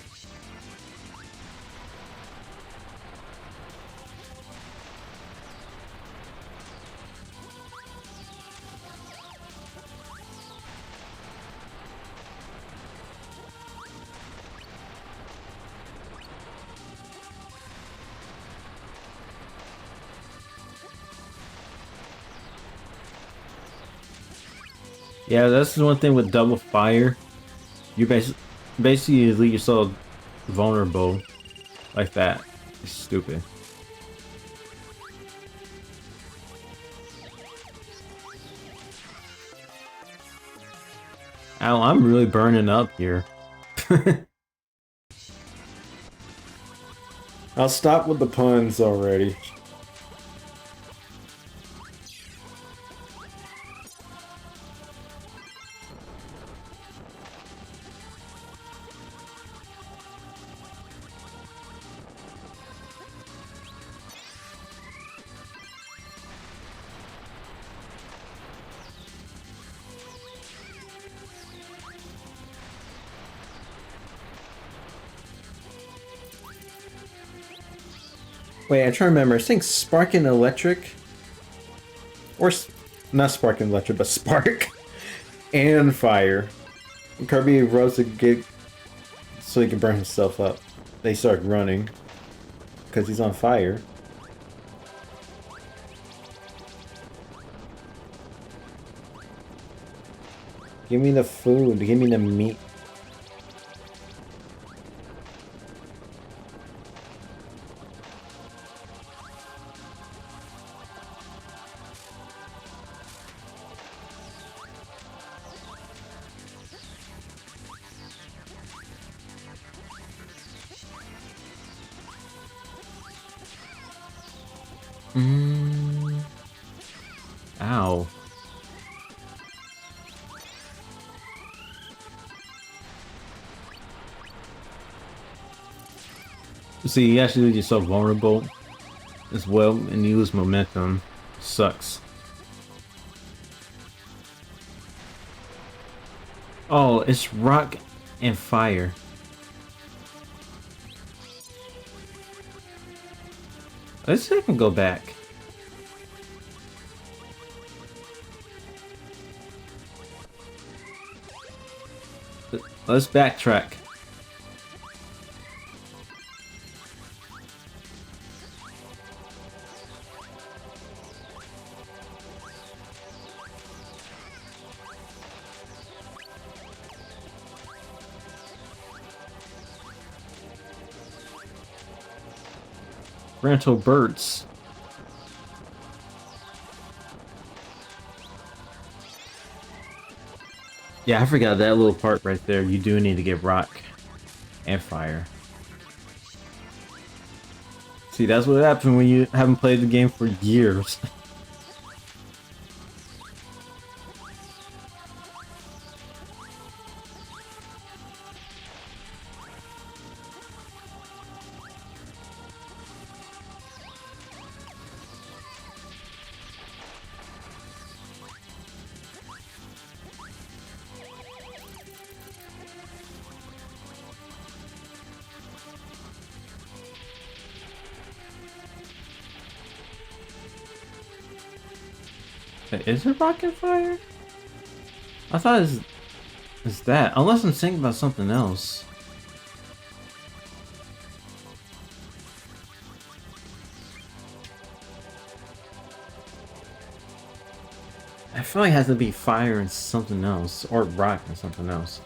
Yeah, that's the one thing with double fire. You basically leave yourself vulnerable like that. It's stupid. Ow, I'm really burning up here. I'll stop with the puns already. Wait, I'm trying to remember. I think Spark and Electric, or not Spark and Electric, but Spark and Fire. And Kirby rose to get so he can burn himself up. They start running because he's on fire. Give me the food. Give me the meat. Ow. See, you actually leave yourself vulnerable as well, and you lose momentum. Sucks. Oh, it's rock and fire. Let's see if I can go back. Let's backtrack. Ranto birds. Yeah, I forgot that little part right there. You do need to get rock and fire. See, that's what happens when you haven't played the game for years. Is it Rocket Fire? I thought it's that. Unless I'm thinking about something else. I feel like it has to be fire and something else. Or rock and something else.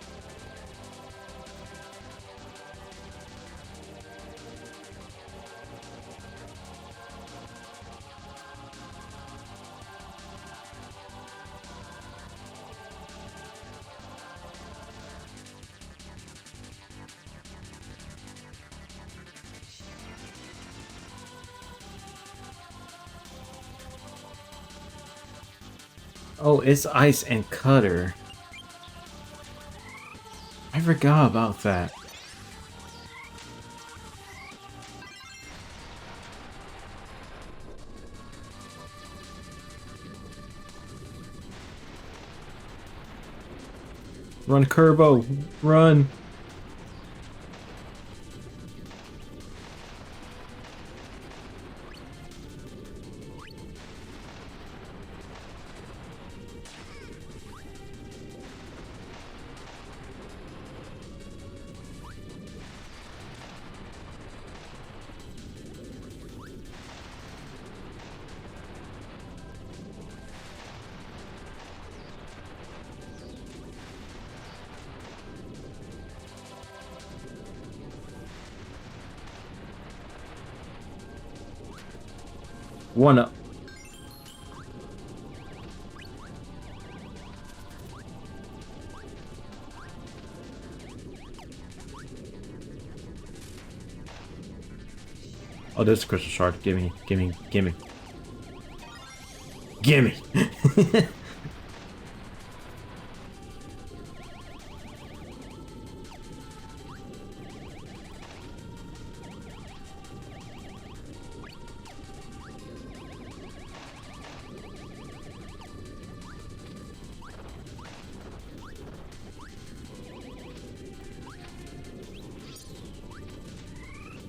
Oh, it's Ice and Cutter. I forgot about that. Run, Kerbo! Run! One up. Oh, there's a crystal shard. Gimme, gimme, gimme. Gimme!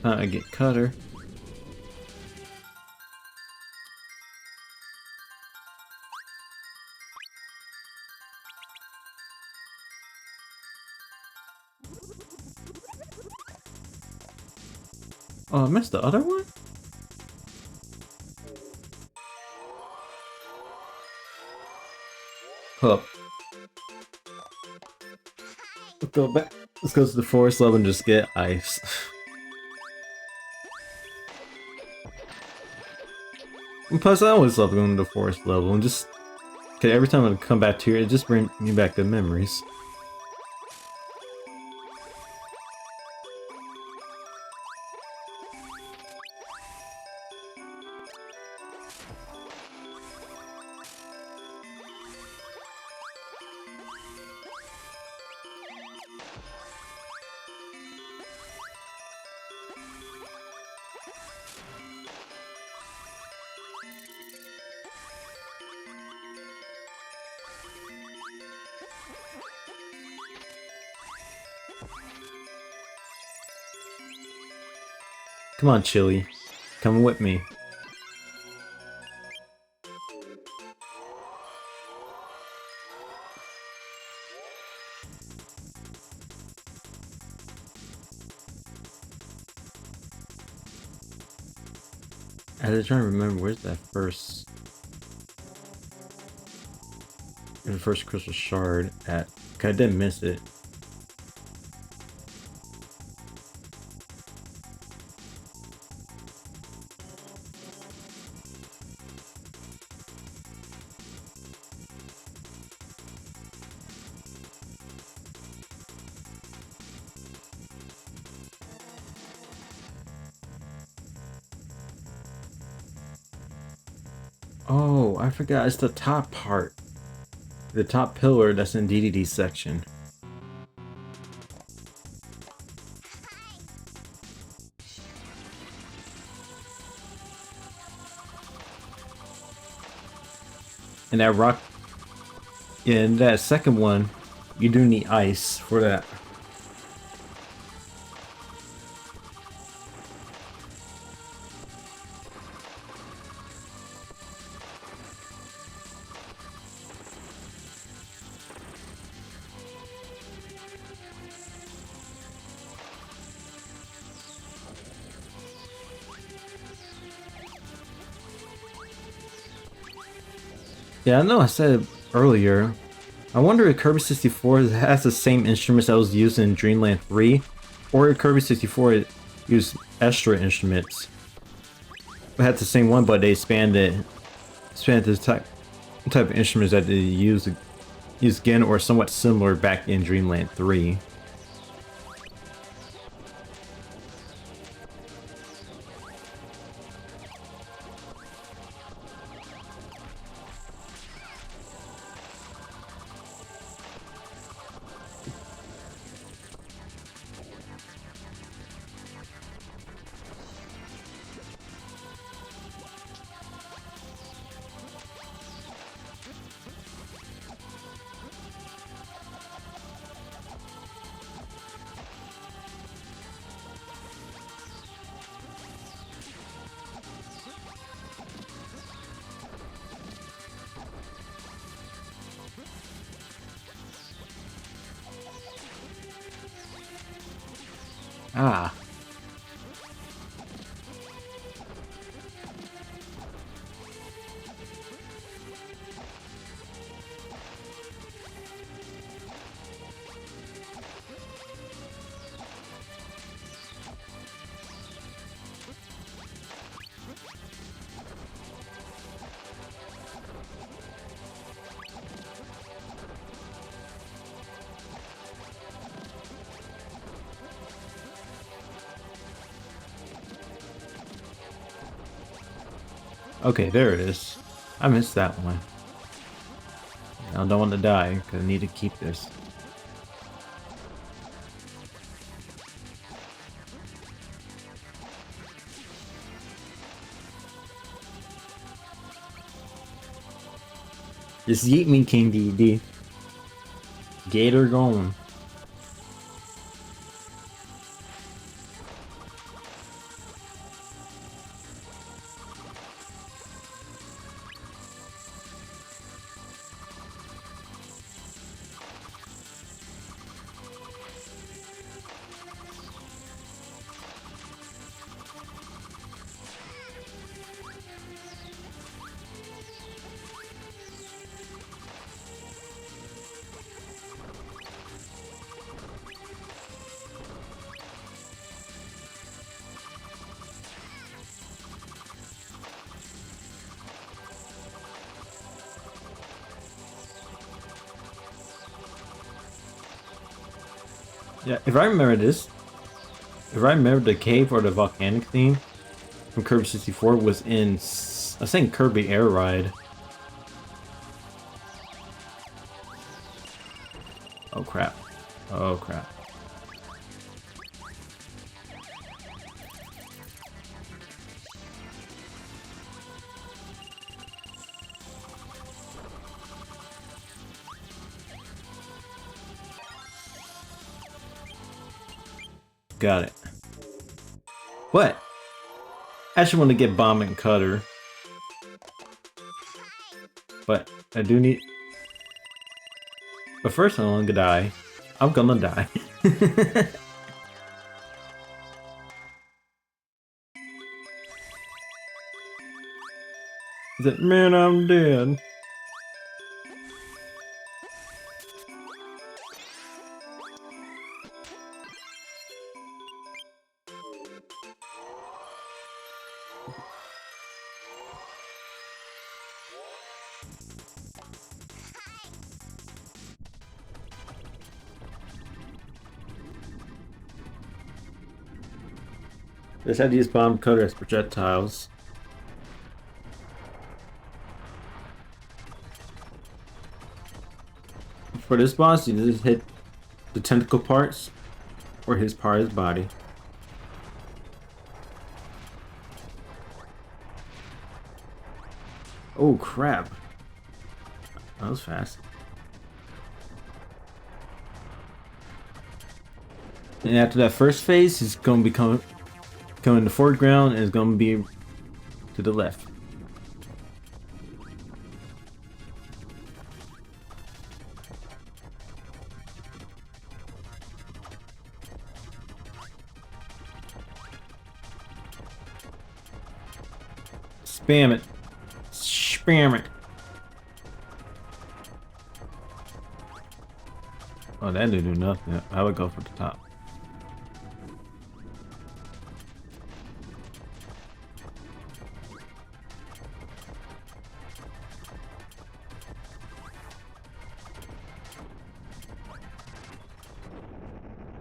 I get Cutter. Oh, I missed the other one? Up. Let's go back. Let's go to the forest level and just get ice. And plus, I always love going to the forest level and just... Okay, every time I come back to here, it just brings me back good memories. Come on, Chili. Come with me. I was trying to remember where's that first... The first crystal shard at... I didn't miss it. Oh, I forgot. It's the top part. The top pillar that's in DDD section. And that rock... Yeah, and that second one, you do need ice for that. Yeah, I know I said earlier. I wonder if Kirby 64 has the same instruments that was used in Dreamland 3, or if Kirby 64 used extra instruments. It had the same one, but they expanded the type of instruments that they used again, or somewhat similar back in Dreamland 3. Ah. Okay, there it is. I missed that one. I don't want to die, because I need to keep this. Just yeet me, King DD. Gator gone. Yeah, if I remember this, if I remember the cave or the volcanic theme from Kirby 64 was in, I think, Kirby Air Ride. Oh crap. Oh crap. Got it. What? I actually want to get Bomb and Cutter. But I do need... But first I'm gonna die. I'm gonna die. Is it, man, I'm dead. Just had to use Bomb Cutter as projectiles. For this boss, you just hit the tentacle parts or his part of his body. Oh crap. That was fast. And after that first phase, he's going to be coming in the foreground and is going to be to the left. Spam it. Spam it. Oh, that didn't do nothing. I would go for the top.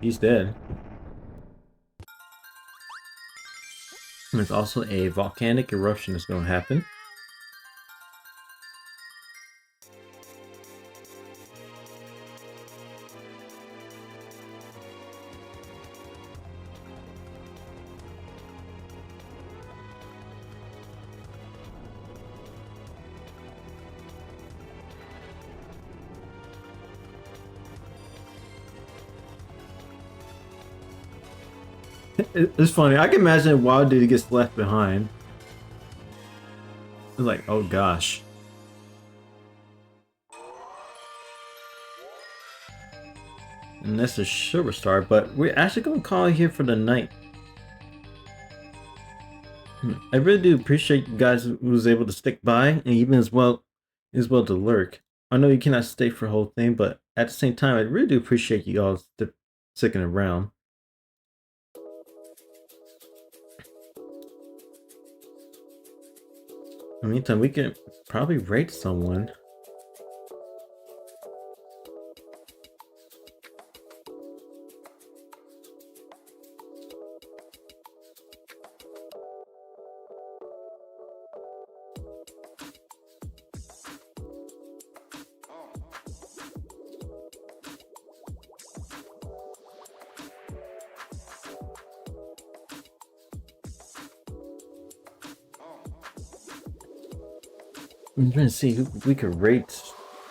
He's dead. There's also a volcanic eruption that's going to happen. It's funny. I can imagine Wild Dude gets left behind. It's like, oh gosh. And that's a Silver Star, but we're actually going to call it here for the night. I really do appreciate you guys who was able to stick by, and even as well to lurk. I know you cannot stay for the whole thing, but at the same time, I really do appreciate you all sticking around. In the meantime, we can probably rate someone. I'm trying to see who we could rate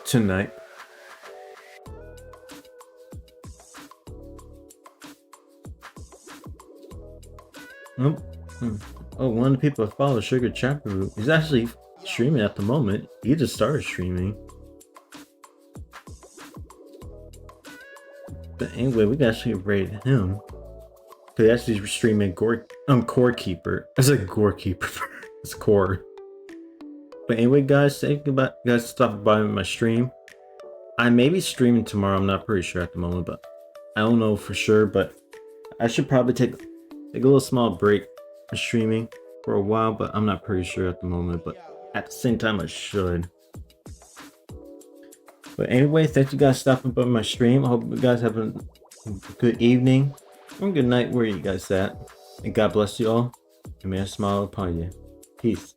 tonight. Oh, one of the people I follow, Sugar Chapter, he's actually streaming at the moment. He just started streaming. But anyway, we can actually rate him. Cause he actually streaming Core Keeper. I said Gore Keeper. It's Core. But anyway, guys, thank you guys stopping by my stream. I may be streaming tomorrow. I'm not pretty sure at the moment, but I don't know for sure. But I should probably take a little small break from streaming for a while, but I'm not pretty sure at the moment. But at the same time, I should. But anyway, thank you guys stopping by my stream. I hope you guys have a good evening or good night where you guys at. And God bless you all. And may I smile upon you. Peace.